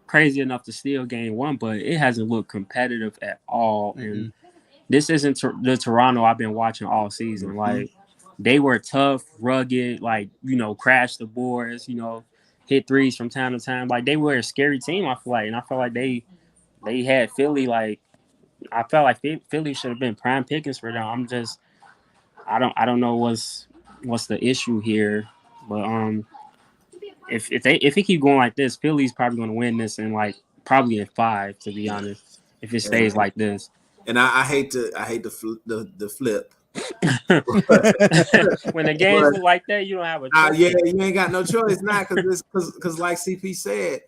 crazy enough to steal game one, but it hasn't looked competitive at all. And this isn't the Toronto I've been watching all season. Like they were tough, rugged, like, crash the boards, hit threes from time to time. Like they were a scary team, I feel like. And I felt like they had Philly, like I felt like Philly should have been prime pickings for them. I don't know what's the issue here. But if it keep going like this, Philly's probably gonna win this in like probably in 5, to be honest, if it stays like this. And I hate the flip. When the games look like that, you don't have a choice. Yeah, you ain't got no choice now, because like CP said,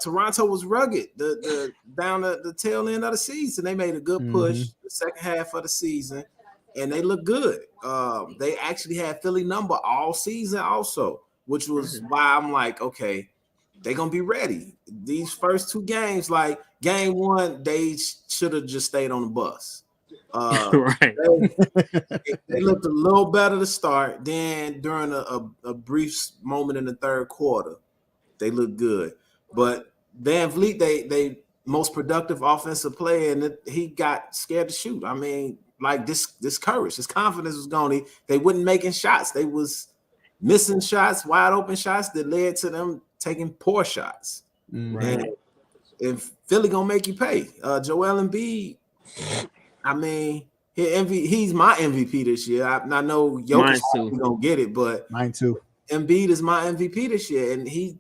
Toronto was rugged the down the tail end of the season. They made a good push the second half of the season, and they look good. They actually had Philly number all season also, which was why I'm like, okay, they're gonna be ready. These first 2 games, like game 1, they should have just stayed on the bus. Right. They looked a little better to start. Then during a brief moment in the third quarter, they looked good. But Van Vliet, they most productive offensive player, and he got scared to shoot. I mean, like discouraged. His confidence was gone. They wasn't making shots. They was missing shots, wide open shots that led to them taking poor shots. Right. And if Philly gonna make you pay, Joel Embiid, I mean, he's my MVP this year. I know Jokic gonna get it, but mine too. Embiid is my MVP this year, and he's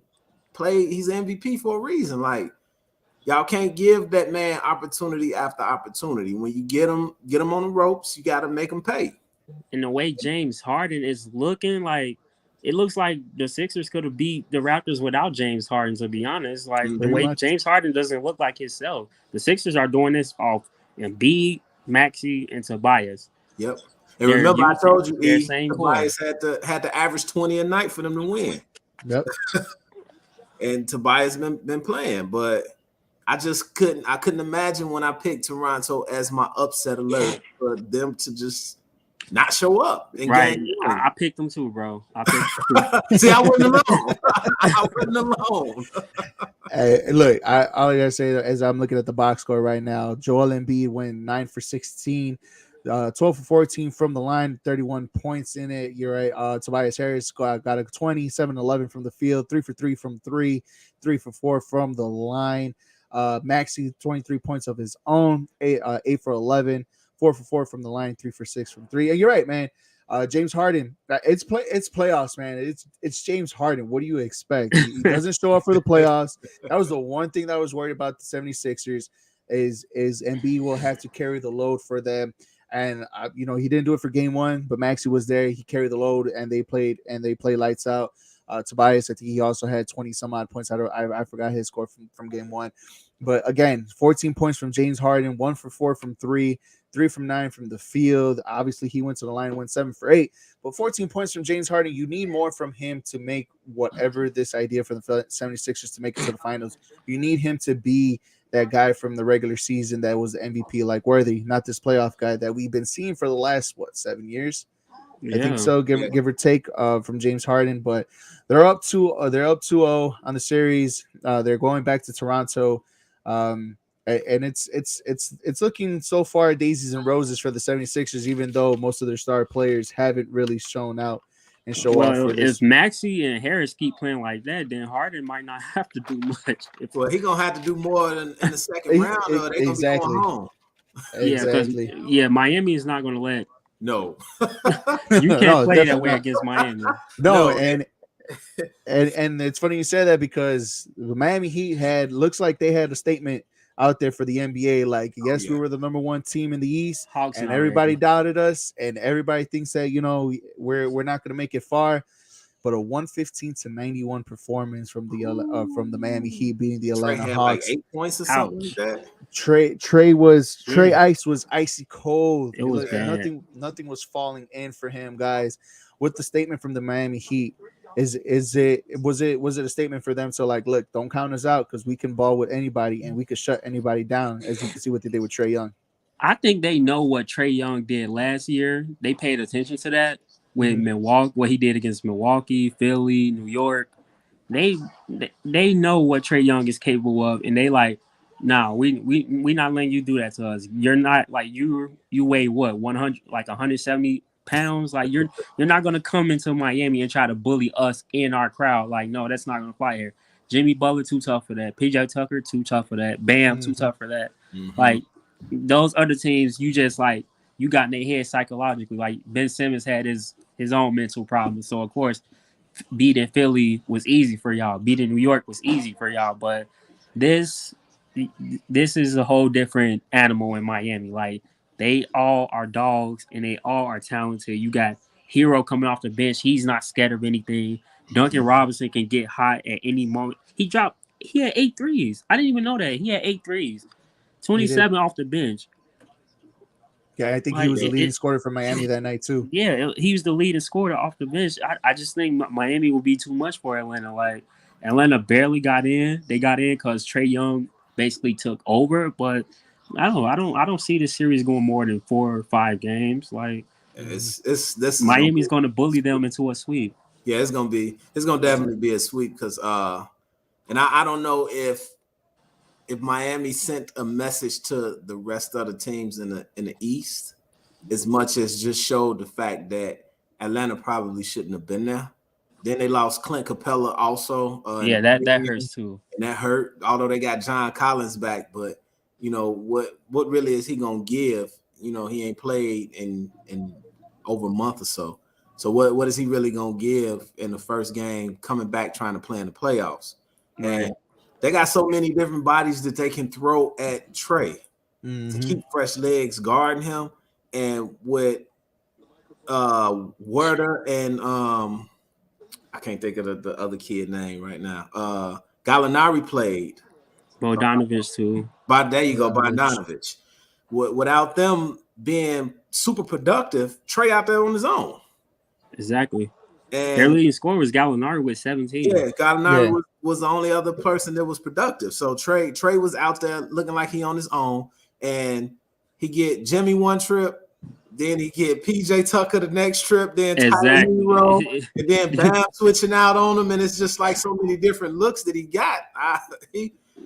MVP for a reason. Like, y'all can't give that man opportunity after opportunity. When you get him on the ropes, you got to make him pay. And the way James Harden is looking, like, it looks like the Sixers could have beat the Raptors without James Harden, to be honest. Like, the way James Harden doesn't look like himself. The Sixers are doing this off Embiid, Maxey, and Tobias. Yep. And remember, I told you, Tobias had to average 20 a night for them to win. Yep. And Tobias been playing, but I couldn't imagine when I picked Toronto as my upset alert for them to just not show up. Right. I picked them too, bro. See, I wasn't alone. I wasn't alone. Hey, look, all I gotta say as I'm looking at the box score right now, Joel Embiid went 9 for 16, 12 for 14 from the line, 31 points in it. You're right. Tobias Harris got a 27-11 from the field, 3 for 3 from 3, 3 for 4 from the line. Maxey 23 points of his own, 8 for 11, 4 for 4 from the line, 3 for 6 from 3. And you're right, man. James Harden, it's playoffs, man. It's James Harden. What do you expect? He doesn't show up for the playoffs. That was the one thing that I was worried about the 76ers is Embiid will have to carry the load for them. And he didn't do it for game one, but Maxey was there. He carried the load, and they played lights out. Tobias, I think he also had 20 some odd points. I forgot his score from game one, but again, 14 points from James Harden, 1 for 4 from 3, 3 from 9 from the field. Obviously, he went to the line, went 7 for 8, but 14 points from James Harden. You need more from him to make whatever this idea for the 76ers to make it to the finals. You need him to be that guy from the regular season that was the MVP like Worthy, not this playoff guy that we've been seeing for the last 7 years. Yeah. I think so, give or take from James Harden, but they're up 2-0 on the series. They're going back to Toronto, and it's looking so far daisies and roses for the 76ers, even though most of their star players haven't really shown out and show off for this. If Maxey and Harris keep playing like that, then Harden might not have to do much. Well, he's gonna have to do more in the second round, or they're gonna be going home. Exactly. Miami is not gonna let. No, you can't play that way against Miami. No, and it's funny you say that because the Miami Heat looks like they had a statement out there for the NBA. Like, we were the number one team in the East, and everybody doubted us, and everybody thinks that we're not going to make it far. But a 115-91 performance from the Miami Heat beating the Atlanta Hawks. Like 8 points or something like that. Trey Ice was icy cold. It was bad. Nothing was falling in for him, guys. With the statement from the Miami Heat, was it a statement for them? So look, don't count us out because we can ball with anybody and we could shut anybody down, as you can see what they did with Trae Young. I think they know what Trae Young did last year. They paid attention to that. When Milwaukee, what he did against Milwaukee, Philly, New York, they know what Trae Young is capable of, and they like, nah, we not letting you do that to us. You're not like you weigh what 170 pounds. Like you're not gonna come into Miami and try to bully us in our crowd. Like no, that's not gonna fly here. Jimmy Butler too tough for that. PJ Tucker too tough for that. Bam too tough for that. Like those other teams, you just like. You got in their head psychologically. Like Ben Simmons had his own mental problems. So of course, beating Philly was easy for y'all. Beating New York was easy for y'all. But this is a whole different animal in Miami. Like they all are dogs and they all are talented. You got Hero coming off the bench. He's not scared of anything. Duncan Robinson can get hot at any moment. He had 8 threes. I didn't even know that. He had 8 threes. 27 off the bench. Yeah, I think he was the leading scorer for Miami that night too. Yeah, he was the leading scorer off the bench. I just think Miami will be too much for Atlanta. Like Atlanta barely got in. They got in because Trae Young basically took over. But I don't see this series going more than 4 or 5 games. Like this Miami's going to bully them into a sweep. Yeah, it's gonna definitely be a sweep because and I don't know if Miami sent a message to the rest of the teams in the East as much as just showed the fact that Atlanta probably shouldn't have been there. Then they lost Clint Capella also. Yeah, that hurts too. And that hurt, although they got John Collins back. But, what really is he going to give? He ain't played in over a month or so. So what is he really going to give in the first game coming back trying to play in the playoffs? Right. And they got so many different bodies that they can throw at Trey to keep fresh legs guarding him. And with Werder and I can't think of the other kid name right now. Gallinari played. Bogdanovic too. There you go, Bogdanovic. Without them being super productive, Trey out there on his own. Exactly. And their leading scorer was Gallinari with 17. Yeah, Gallinari was the only other person that was productive. So Trey was out there looking like he on his own, and he get Jimmy one trip. Then he get PJ Tucker the next trip, then Tyler Hero, and then Bam switching out on him, and it's just like so many different looks that he got.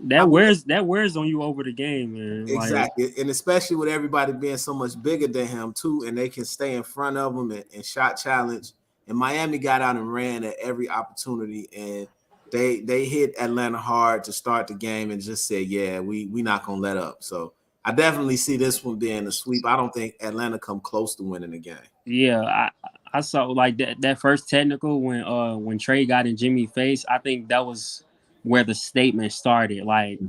That wears on you over the game, man. Exactly, and especially with everybody being so much bigger than him too, and they can stay in front of him and shot challenge. And Miami got out and ran at every opportunity, and they hit Atlanta hard to start the game and just said, "Yeah, we not gonna let up." So I definitely see this one being a sweep. I don't think Atlanta come close to winning the game. Yeah, I saw like that first technical when Trey got in Jimmy's face. I think that was where the statement started. Like,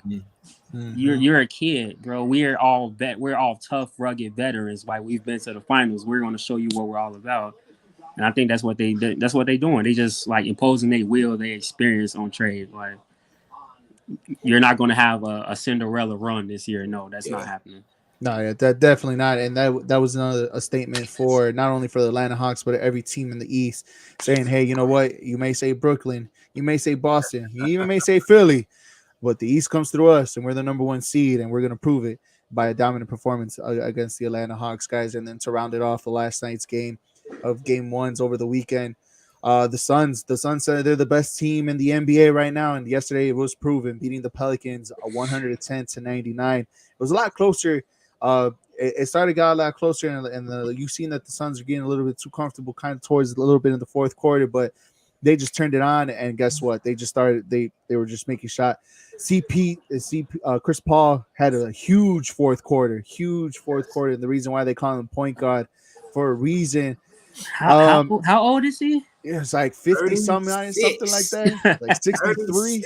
you're a kid, bro. We're all tough, rugged veterans. Like, we've been to the finals. We're going to show you what we're all about. And I think that's what they doing. They just like imposing their will, their experience on Trey. Like, you're not going to have a Cinderella run this year. No, that's not happening. No, yeah, that definitely not. And that was a statement for not only for the Atlanta Hawks, but every team in the East, saying, hey, you know what? You may say Brooklyn, you may say Boston, you even may say Philly, but the East comes through us, and we're the number one seed, and we're going to prove it by a dominant performance against the Atlanta Hawks, guys. And then to round it off, the last night's game of game ones over the weekend, the Suns said they're the best team in the NBA right now, and yesterday it was proven, beating the Pelicans 110-99. It was a lot closer. It started got a lot closer, and you've seen that the Suns are getting a little bit too comfortable, kind of towards a little bit in the fourth quarter, but they just turned it on, and guess what? They just started. They were just making shot. Chris Paul had a huge fourth quarter, and the reason why they call him point guard for a reason. How old is he? Yeah, it's like 50 something like that, like 63.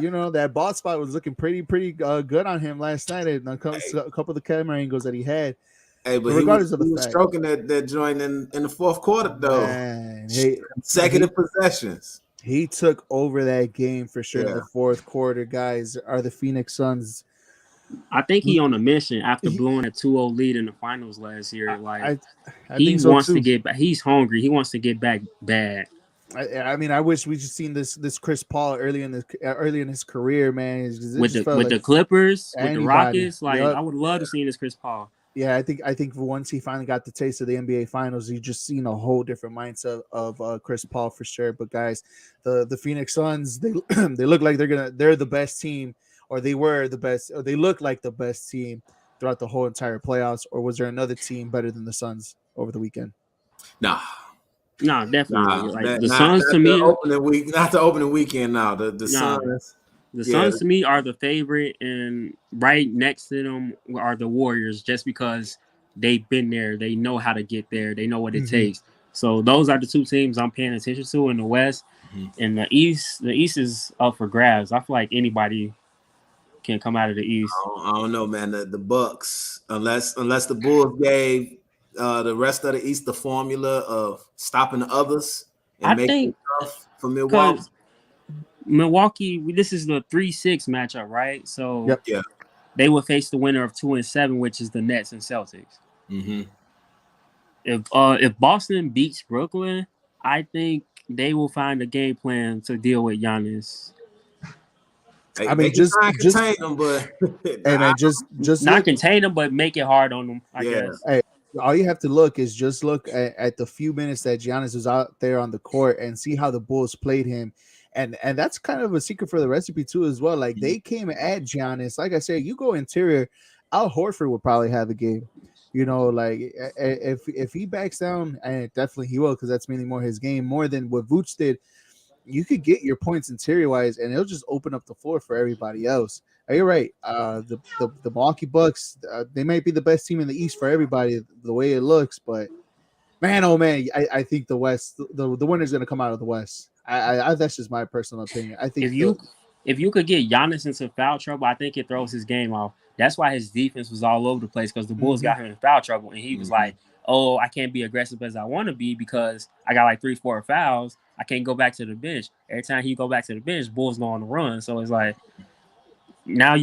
You know, that ball spot was looking pretty good on him last night. And a couple of the camera angles that he had. Hey, but regardless he was stroking that joint in the fourth quarter, though. Man, consecutive possessions. He took over that game for sure in the fourth quarter, guys. Are the Phoenix Suns? I think he on a mission after blowing a 2-0 lead in the finals last year. Like, I he wants to get back. He's hungry. He wants to get back bad. I mean, I wish we just seen this Chris Paul early in his career, man. With the Clippers, with the Rockets, like I would love to see this Chris Paul. Yeah, I think once he finally got the taste of the NBA Finals, you just seen a whole different mindset of Chris Paul for sure. But guys, the Phoenix Suns, they look like they're the best team, or they were the best, or they look like the best team throughout the whole entire playoffs. Or was there another team better than the Suns over the weekend? No, definitely. The Suns to me, not the opening weekend. Now the Suns. The Suns to me are the favorite, and right next to them are the Warriors, just because they've been there. They know how to get there. They know what it takes. So those are the two teams I'm paying attention to in the West. In the East is up for grabs. I feel like anybody can come out of the East. I don't know, man. The Bucks, unless the Bulls gave the rest of the East the formula of stopping the others and making it tough for Milwaukee. Milwaukee, this is the 3-6 matchup, right? So they will face the winner of 2 and 7, which is the Nets and Celtics. If Boston beats Brooklyn, I think they will find a game plan to deal with Giannis. I mean, just contain them, but just not contain them, but make it hard on them. I guess. Hey, all you have to look at the few minutes that Giannis was out there on the court and see how the Bulls played him. And that's kind of a secret for the recipe too, as well. Like, they came at Giannis. Like I said, you go interior, Al Horford would probably have a game. You know, like if he backs down, and definitely he will, because that's mainly more his game, more than what Vooch did. You could get your points interior wise, and it'll just open up the floor for everybody else. You're right. The Milwaukee Bucks, they might be the best team in the East for everybody, the way it looks. But man, oh man, I think the West, the winner's going to come out of the West. I that's just my personal opinion. I think if you could get Giannis into foul trouble, I think it throws his game off. That's why his defense was all over the place, because the Bulls got him in foul trouble, and he was like, "Oh, I can't be aggressive as I want to be because I got like 3-4 fouls. I can't go back to the bench. Every time he go back to the bench, Bulls go on the run." So it's like, now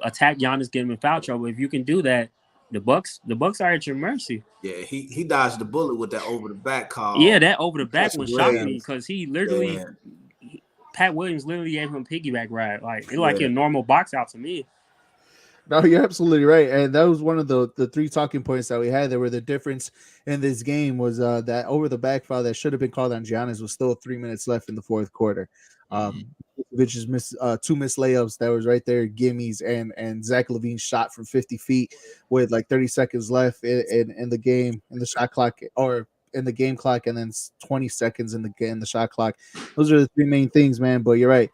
attack Giannis, get him in foul trouble. If you can do that, the Bucks are at your mercy. Yeah, he dodged the bullet with that over the back call. Yeah, that over the back one shocked me, because he literally. Pat Williams literally gave him a piggyback ride. Like, it like a normal box out to me. No, you're absolutely right. And that was one of the three talking points that we had. There were the difference in this game was that over the back foul that should have been called on Giannis was still 3 minutes left in the fourth quarter. Which is two missed layups that was right there, gimmies, and Zach LaVine shot from 50 feet with like 30 seconds left in the game, in the shot clock, or in the game clock, and then 20 seconds in the shot clock. Those are the three main things, man. But you're right.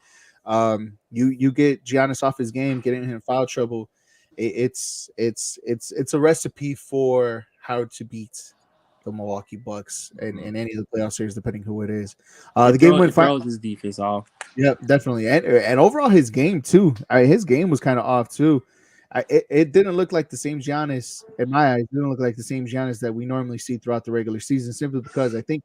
You get Giannis off his game, getting him in foul trouble. It's a recipe for how to beat the Milwaukee Bucks and any of the playoff series, depending who it is. The game went fine. His defense off. Yeah, definitely, and overall his game too. His game was kind of off too. It didn't look like the same Giannis in my eyes. It didn't look like the same Giannis that we normally see throughout the regular season, simply because I think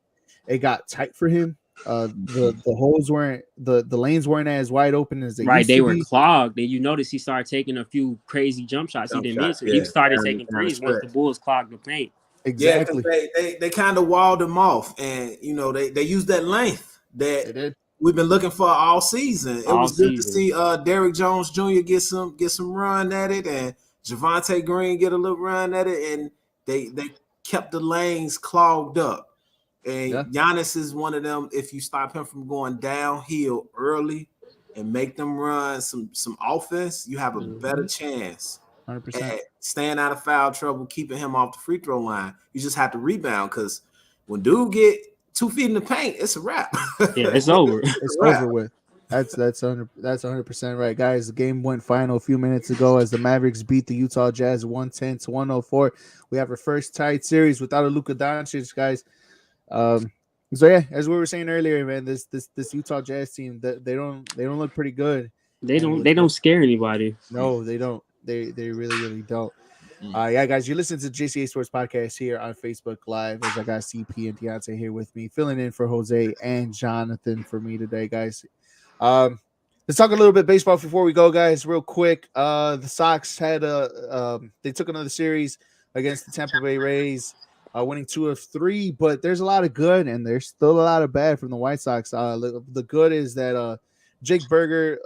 it got tight for him. The holes weren't the lanes weren't as wide open as they used they to were be. clogged. And you notice he started taking a few crazy jump shots. He didn't mean to. He started taking threes once the Bulls clogged the paint. Exactly. Yeah, they kind of walled him off, and they used that length that we've been looking for all season. It was good to see Derrick Jones Jr. get some run at it, and Javonte Green get a little run at it, and they kept the lanes clogged up. And Giannis is one of them. If you stop him from going downhill early and make them run some offense, you have a better chance 100%. at staying out of foul trouble, keeping him off the free throw line. You just have to rebound, because when dude get 2 feet in the paint, it's a wrap. Yeah, it's over. It's over with. That's 100% right, guys. The game went final a few minutes ago as the Mavericks beat the Utah Jazz 110-104. We have our first tied series without a Luka Doncic, guys. So yeah, as we were saying earlier, man, this Utah Jazz team, they don't look pretty good. They don't scare anybody. No, they don't. They really don't. Yeah, guys, you listen to JCA Sports Podcast here on Facebook Live. As I got CP and Deontay here with me, filling in for Jose and Jonathan for me today, guys. Let's talk a little bit baseball before we go, guys, real quick. The Sox had they took another series against the Tampa Bay Rays, winning 2 of 3. But there's a lot of good and there's still a lot of bad from the White Sox. The good is that Jake Berger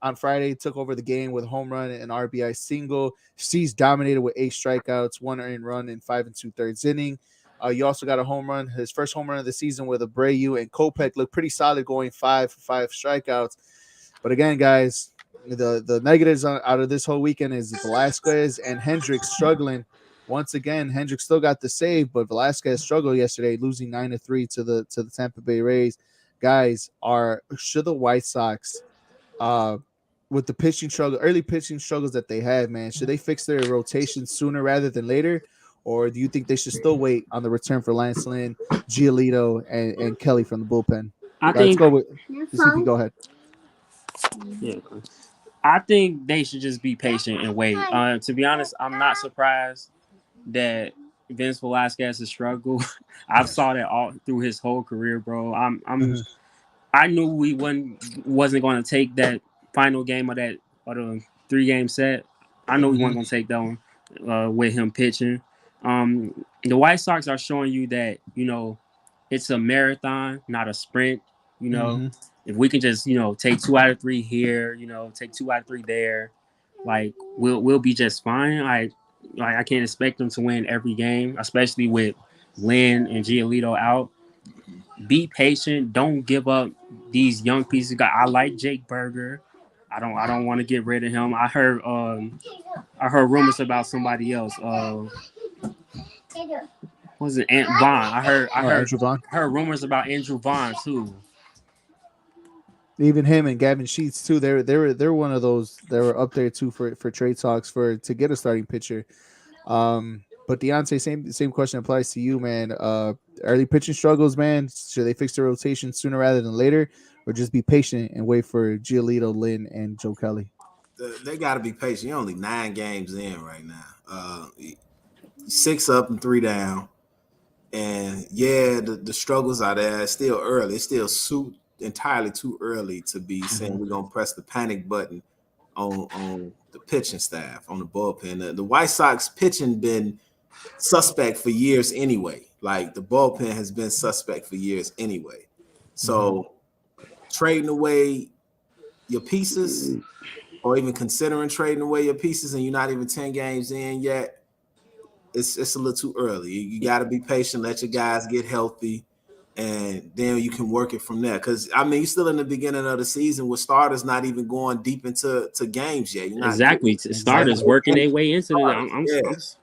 on Friday took over the game with a home run and RBI single. Cease dominated with 8 strikeouts, 1 earned run in 5 2/3 inning. You also got a home run, his first home run of the season with Abreu, and Kopech looked pretty solid, going 5 for 5 strikeouts. But again, guys, the negatives out of this whole weekend is Velasquez and Hendricks struggling. Once again, Hendricks still got the save, but Velasquez struggled yesterday, losing 9-3 to the Tampa Bay Rays. Guys, should the White Sox, with the early pitching struggles that they have, man, should they fix their rotation sooner rather than later? Or do you think they should still wait on the return for Lance Lynn, Giolito, and Kelly from the bullpen? Let's go with CP. Go ahead. Yeah, I think they should just be patient and wait. To be honest, I'm not surprised that Vince Velasquez has struggled. I've saw that all through his whole career, bro. I knew we wasn't going to take that final game of the 3-game set. I know we weren't going to take that one with him pitching. The White Sox are showing you that, it's a marathon, not a sprint. If we can just, take 2 out of 3 here, take 2 out of 3 there, like we'll be just fine. I can't expect them to win every game, especially with Lynn and Giolito out. Be patient. Don't give up these young pieces. I like Jake Berger. I don't want to get rid of him. I heard rumors about somebody else. Was it Ant Vaughn? I heard Andrew Vaughn. heard rumors about Andrew Vaughn too. Even him and Gavin Sheets too. They're one of those that were up there too for trade talks to get a starting pitcher. But Deontay, same question applies to you, man. Early pitching struggles, man. Should they fix their rotation sooner rather than later, or just be patient and wait for Giolito, Lynn, and Joe Kelly? They got to be patient. You're only 9 games in right now. 6 up and 3 down. And yeah, the struggles are there. It's still early. It's still entirely too early to be saying we're gonna press the panic button on the pitching staff, on the bullpen. The White Sox pitching been suspect for years anyway. Like the bullpen has been suspect for years anyway. So trading away your pieces, or even considering trading away your pieces, and you're not even 10 games in yet, it's a little too early. You got to be patient, let your guys get healthy, and then you can work it from there. Because, I mean, you're still in the beginning of the season with starters not even going deep into games yet. Exactly. Starters working their way into it.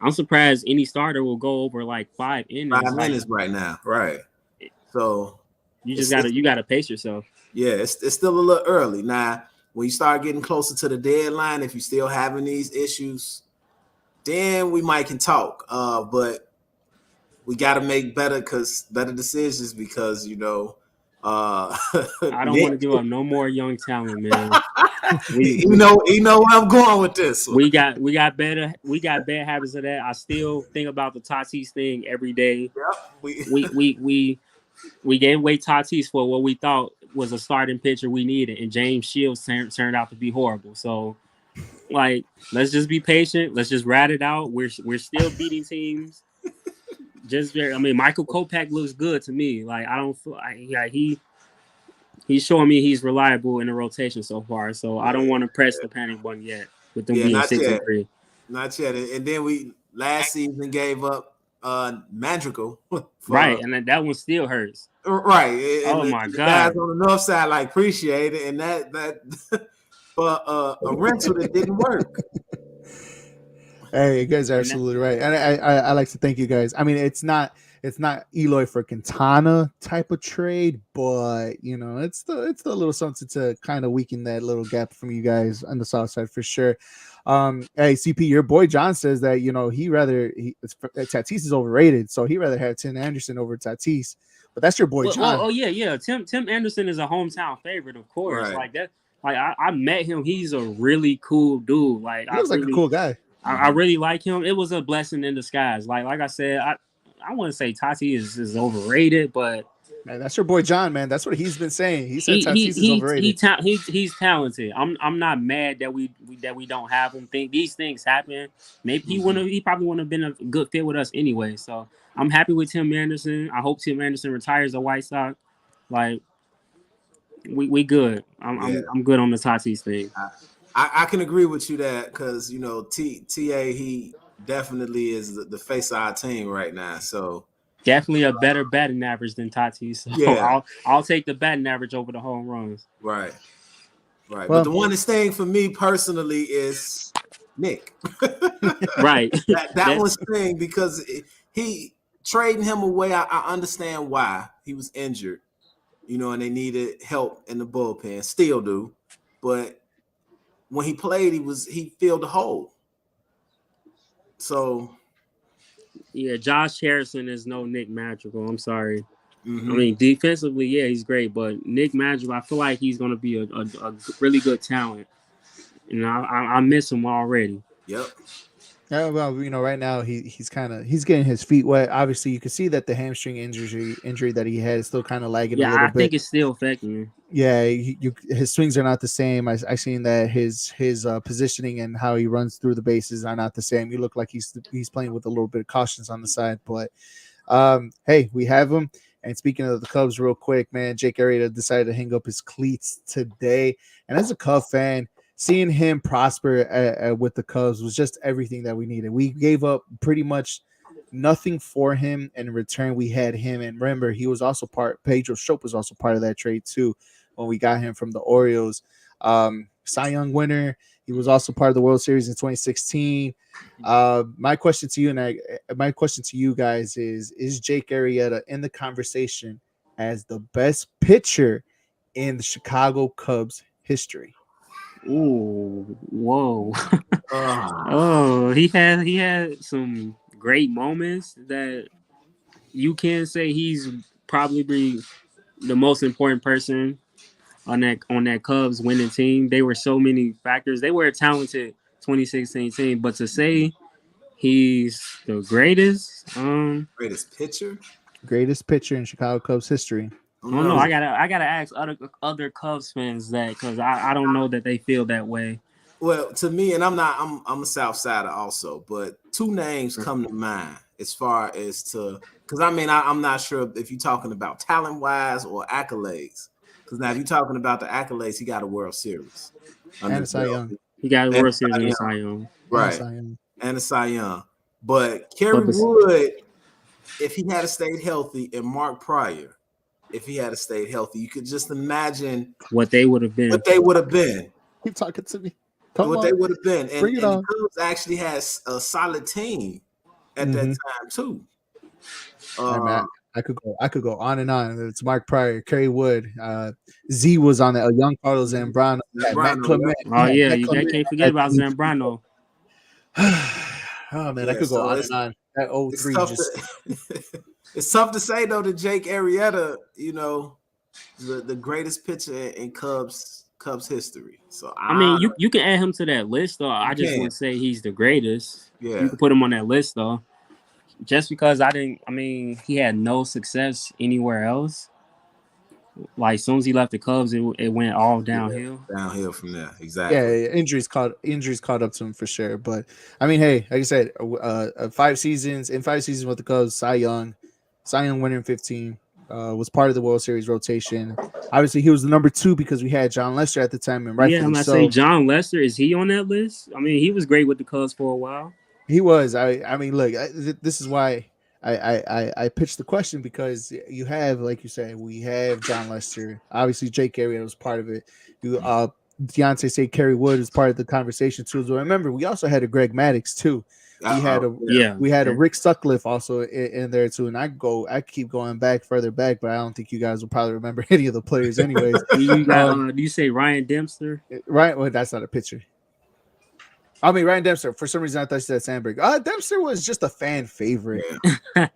I'm surprised any starter will go over like 5 innings. 5 minutes right now. Right. So you gotta pace yourself. Yeah, it's still a little early. Now, when you start getting closer to the deadline, if you're still having these issues, then we might can talk. But we got to make better decisions because, I don't want to give up no more young talent, man. You know where I'm going with this. We got bad habits of that. I still think about the Tatis thing every day. Yep. We gave away Tatis for what we thought was a starting pitcher we needed, and James Shields turned out to be horrible. So, like, let's just be patient. Let's just rat it out. We're still beating teams. Michael Kopech looks good to me. Like, I don't feel like he's showing me he's reliable in the rotation so far. So I don't want to press the panic button yet with them being 6-3. Not yet. And then we last season gave up Madrigal. Right, and that one still hurts. Right. And my the God. guys on the north side appreciate it, and that for a rental that didn't work. Hey, you guys are absolutely right, and I like to thank you guys. I mean, it's not Eloy for Quintana type of trade, but it's the little something to kind of weaken that little gap from you guys on the south side for sure. Hey, CP, your boy John says that Tatis is overrated, so he rather have Tim Anderson over Tatis. But that's your boy John. Yeah. Tim Anderson is a hometown favorite, of course. Right. Like that. Like I met him. He's a really cool dude. Like he looks like a cool guy. I really like him. It was a blessing in disguise. Like I said, I wouldn't say Tatis is overrated, but man, that's your boy John, man. That's what he's been saying. He said Tatis is overrated. He's talented. I'm not mad that we don't have him. These things happen. Maybe he probably wouldn't have been a good fit with us anyway. So I'm happy with Tim Anderson. I hope Tim Anderson retires a White Sox. Like we good. I'm good on the Tatis thing. I can agree with you that because TA he definitely is the face of our team right now. So definitely a better batting average than Tatis. So yeah, I'll take the batting average over the home runs. Right. Well, but the one that's staying for me personally is Nick. Right. that one's staying because he trading him away. I understand why he was injured, and they needed help in the bullpen. Still do, but when he played, he filled the hole. So, yeah, Josh Harrison is no Nick Madrigal. I'm sorry. Mm-hmm. I mean, defensively, yeah, he's great, but Nick Madrigal, I feel like he's going to be a really good talent. And I miss him already. Yep. Yeah, well, right now he's getting his feet wet. Obviously, you can see that the hamstring injury that he had is still kind of lagging a little bit. Yeah, I think it's still affecting him. Yeah, his swings are not the same. I seen that his positioning and how he runs through the bases are not the same. You look like he's playing with a little bit of cautions on the side, but hey, we have him. And speaking of the Cubs, real quick, man, Jake Arrieta decided to hang up his cleats today. And as a Cub fan, seeing him prosper with the Cubs was just everything that we needed. We gave up pretty much nothing for him. In return, we had him. And remember, he was also Pedro Strop was also part of that trade too when we got him from the Orioles. Cy Young winner. He was also part of the World Series in 2016. My question to you guys is Jake Arrieta in the conversation as the best pitcher in the Chicago Cubs history? Ooh, whoa. Ah, Oh, he had some great moments that you can say he's probably the most important person on that Cubs winning team. They were so many factors. They were a talented 2016 team, but to say he's the greatest, greatest pitcher. Greatest pitcher in Chicago Cubs history. I don't know. I gotta ask other Cubs fans that, because I don't know that they feel that way. Well, to me, and I'm a South Sider also, but two names come to mind as far as because I'm not sure if you're talking about talent wise or accolades. Because now if you're talking about the accolades, he got a World Series And a Cy Young. He got a World Series and a Cy Young. Right, And a Cy Young. But Kerry Wood, if he had stayed healthy, and Mark Pryor, if he had stayed healthy, you could just imagine what they would have been. Keep talking to me. They would have been. And Bring it on. the Cubs actually has a solid team at that time too. I could go on and on. It's Mark Pryor, Kerry Wood, Z was on that. Young Carlos Zambrano, Matt Clement. Oh yeah, you can't forget about Zambrano. Oh man, I could go on and on. That 03 it's tough to say though to Jake Arrieta, the greatest pitcher in Cubs history. So I mean, you can add him to that list though. I just wouldn't say he's the greatest. Yeah, you can put him on that list though. Just because he had no success anywhere else. Like as soon as he left the Cubs, it went all downhill. Downhill from there, exactly. Yeah, injuries caught up to him for sure. But I mean, hey, like I said, 5 seasons with the Cubs, Cy Young winner in 15, was part of the World Series rotation. Obviously, he was the number 2 because we had John Lester at the time, and rightfully I'm gonna so. say John Lester, is he on that list? I mean, he was great with the Cubs for a while. He was. I mean, look, this is why I pitched the question, because you have, like you said, we have John Lester. Obviously, Jake Arrieta was part of it. Deontay say Kerry Wood is part of the conversation too. So remember, we also had a Greg Maddux too. We had a Rick Sutcliffe also in there too. And I keep going further back, but I don't think you guys will probably remember any of the players anyways. Do you say Ryan Dempster? Right. Well, that's not a pitcher. I mean, Ryan Dempster. For some reason, I thought you said Sandberg. Dempster was just a fan favorite. Yeah.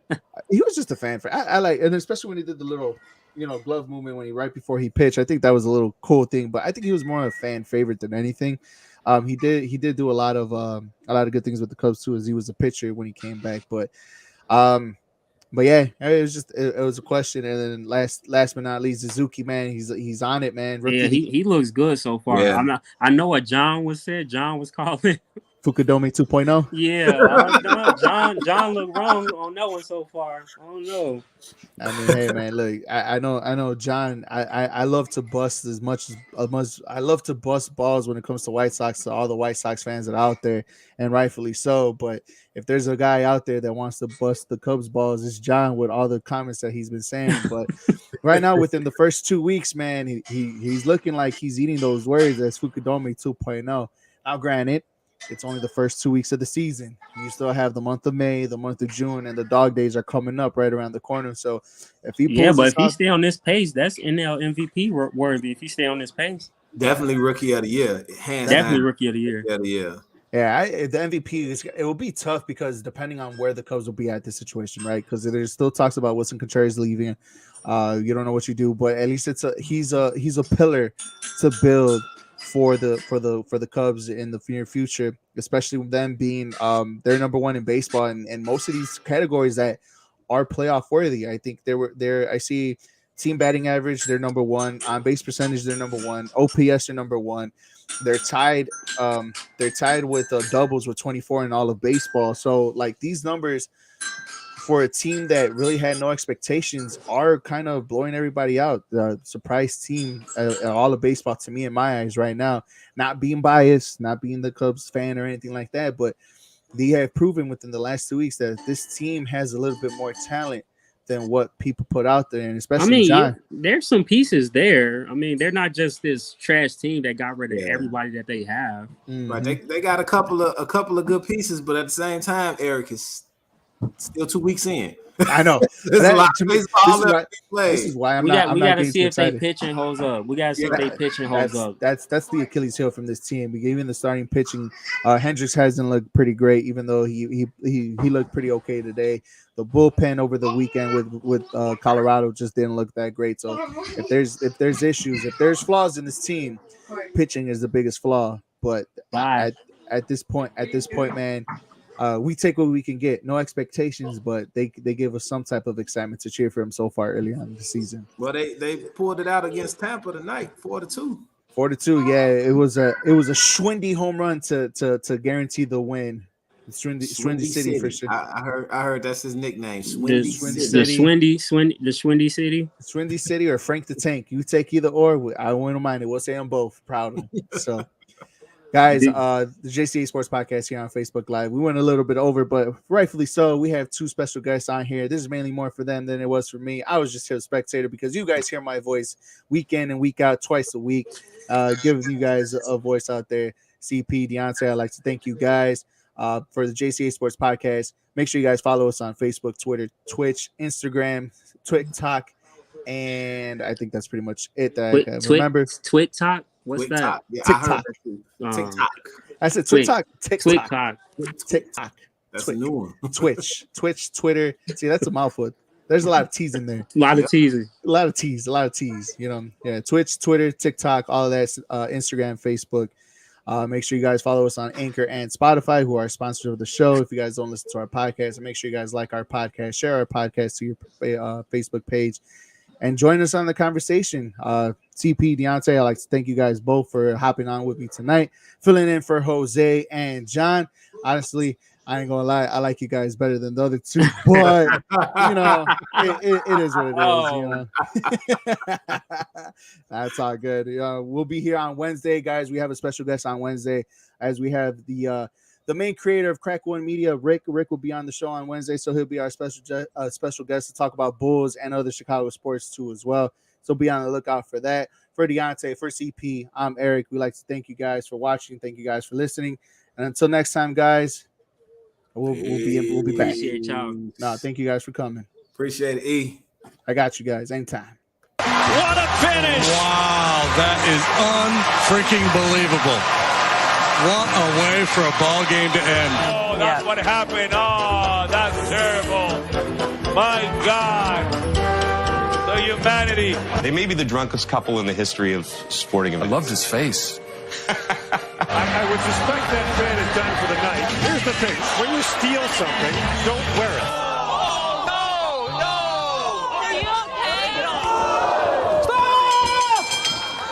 He was just a fan favorite. I like, and especially when he did the little, glove movement right before he pitched. I think that was a little cool thing. But I think he was more of a fan favorite than anything. He did do a lot of good things with the Cubs too, as he was a pitcher when he came back. But yeah, it was a question. And then last but not least, Suzuki, man, he's on it, man. Yeah, he looks good so far. Yeah. I know what John was calling Fukudome 2.0. Yeah, John looked wrong on that one so far. I don't know. I mean, hey man, look, I know John. I love to bust as much I love to bust balls when it comes to White Sox, to all the White Sox fans that are out there, and rightfully so. But if there's a guy out there that wants to bust the Cubs balls, it's John, with all the comments that he's been saying. But right now, within the first 2 weeks, man, he's looking like he's eating those words as Fukudome 2.0. Now, granted, it's only the first 2 weeks of the season. You still have the month of May, the month of June, and the dog days are coming up right around the corner. So if he if he stay on this pace, that's NL MVP worthy. If he stay on this pace, definitely Rookie of the Year. Rookie of the Year. Yeah, the MVP it will be tough, because depending on where the Cubs will be at this situation, right? Because there's still talks about Wilson Contreras leaving. You don't know what you do, but at least he's a pillar to build for the Cubs in the near future, especially with them being they're number 1 in baseball, and most of these categories that are playoff worthy. I think I see team batting average, they're number 1, on base percentage, they're number 1, OPS are number 1. They're tied with doubles with 24 in all of baseball. So like, these numbers for a team that really had no expectations are kind of blowing everybody out. The surprise team all of baseball to me, in my eyes right now, not being biased, not being the Cubs fan or anything like that, but they have proven within the last 2 weeks that this team has a little bit more talent than what people put out there, and especially John. There's some pieces there. I mean, they're not just this trash team that got rid of everybody that they have. Mm-hmm. Right, they got a couple of good pieces, but at the same time, Eric is still 2 weeks in. I know. There's a lot of baseball this is why I'm we not. We got to see if excited. they pitching holds up. We got to see if they pitching holds up. That's the Achilles heel from this team. Even the starting pitching, Hendricks hasn't looked pretty great, even though he looked pretty okay today. The bullpen over the weekend with Colorado just didn't look that great. So if there's issues, if there's flaws in this team, pitching is the biggest flaw. But at this point, man. We take what we can get. No expectations, but they give us some type of excitement to cheer for them so far early on in the season. Well, they pulled it out against Tampa tonight, 4-2. 4-2, yeah. It was a Schwindy home run to guarantee the win. Schwindy City for sure. I heard that's his nickname. The Schwindy City. Schwindy City or Frank the Tank. You take either or. I wouldn't mind it. We'll say them both. Proud of them. So. Guys, the JCA Sports Podcast here on Facebook Live. We went a little bit over, but rightfully so. We have two special guests on here. This is mainly more for them than it was for me. I was just here a spectator because you guys hear my voice week in and week out, twice a week, giving you guys a voice out there. CP, Deontay, I'd like to thank you guys for the JCA Sports Podcast. Make sure you guys follow us on Facebook, Twitter, Twitch, Instagram, TikTok, and I think that's pretty much it that I can remember. TikTok? What's that? Yeah, TikTok. TikTok. I said TikTok. TikTok. That's a new one. Twitch, Twitter. See, that's a mouthful. There's a lot of T's in there. A lot of teasing. A lot of T's. You know, yeah. Twitch, Twitter, TikTok, all of that. Instagram, Facebook. Make sure you guys follow us on Anchor and Spotify, who are sponsors of the show. If you guys don't listen to our podcast, make sure you guys like our podcast, share our podcast to your Facebook page, and join us on the conversation. CP, Deontay, I'd like to thank you guys both for hopping on with me tonight, filling in for Jose and John. Honestly, I ain't gonna lie, I like you guys better than the other two, but you know, it is what it is. You know, that's all good. We'll be here on Wednesday, guys. We have a special guest on Wednesday, as we have the main creator of Crack One Media, Rick. Rick will be on the show on Wednesday, so he'll be our special guest to talk about Bulls and other Chicago sports too as well. So be on the lookout for that. For Deontay, for CP, I'm Eric. We'd like to thank you guys for watching. Thank you guys for listening. And until next time, guys, we'll be back. Appreciate y'all. No, thank you guys for coming. Appreciate it, E. I got you guys. Anytime. What a finish! Wow, that is unfreaking believable. What a way for a ball game to end. Oh, that's what happened. Oh, that's terrible. My God. The humanity. They may be the drunkest couple in the history of sporting events. I loved his face. I would suspect that fan is done for the night. Here's the thing. When you steal something, don't wear it.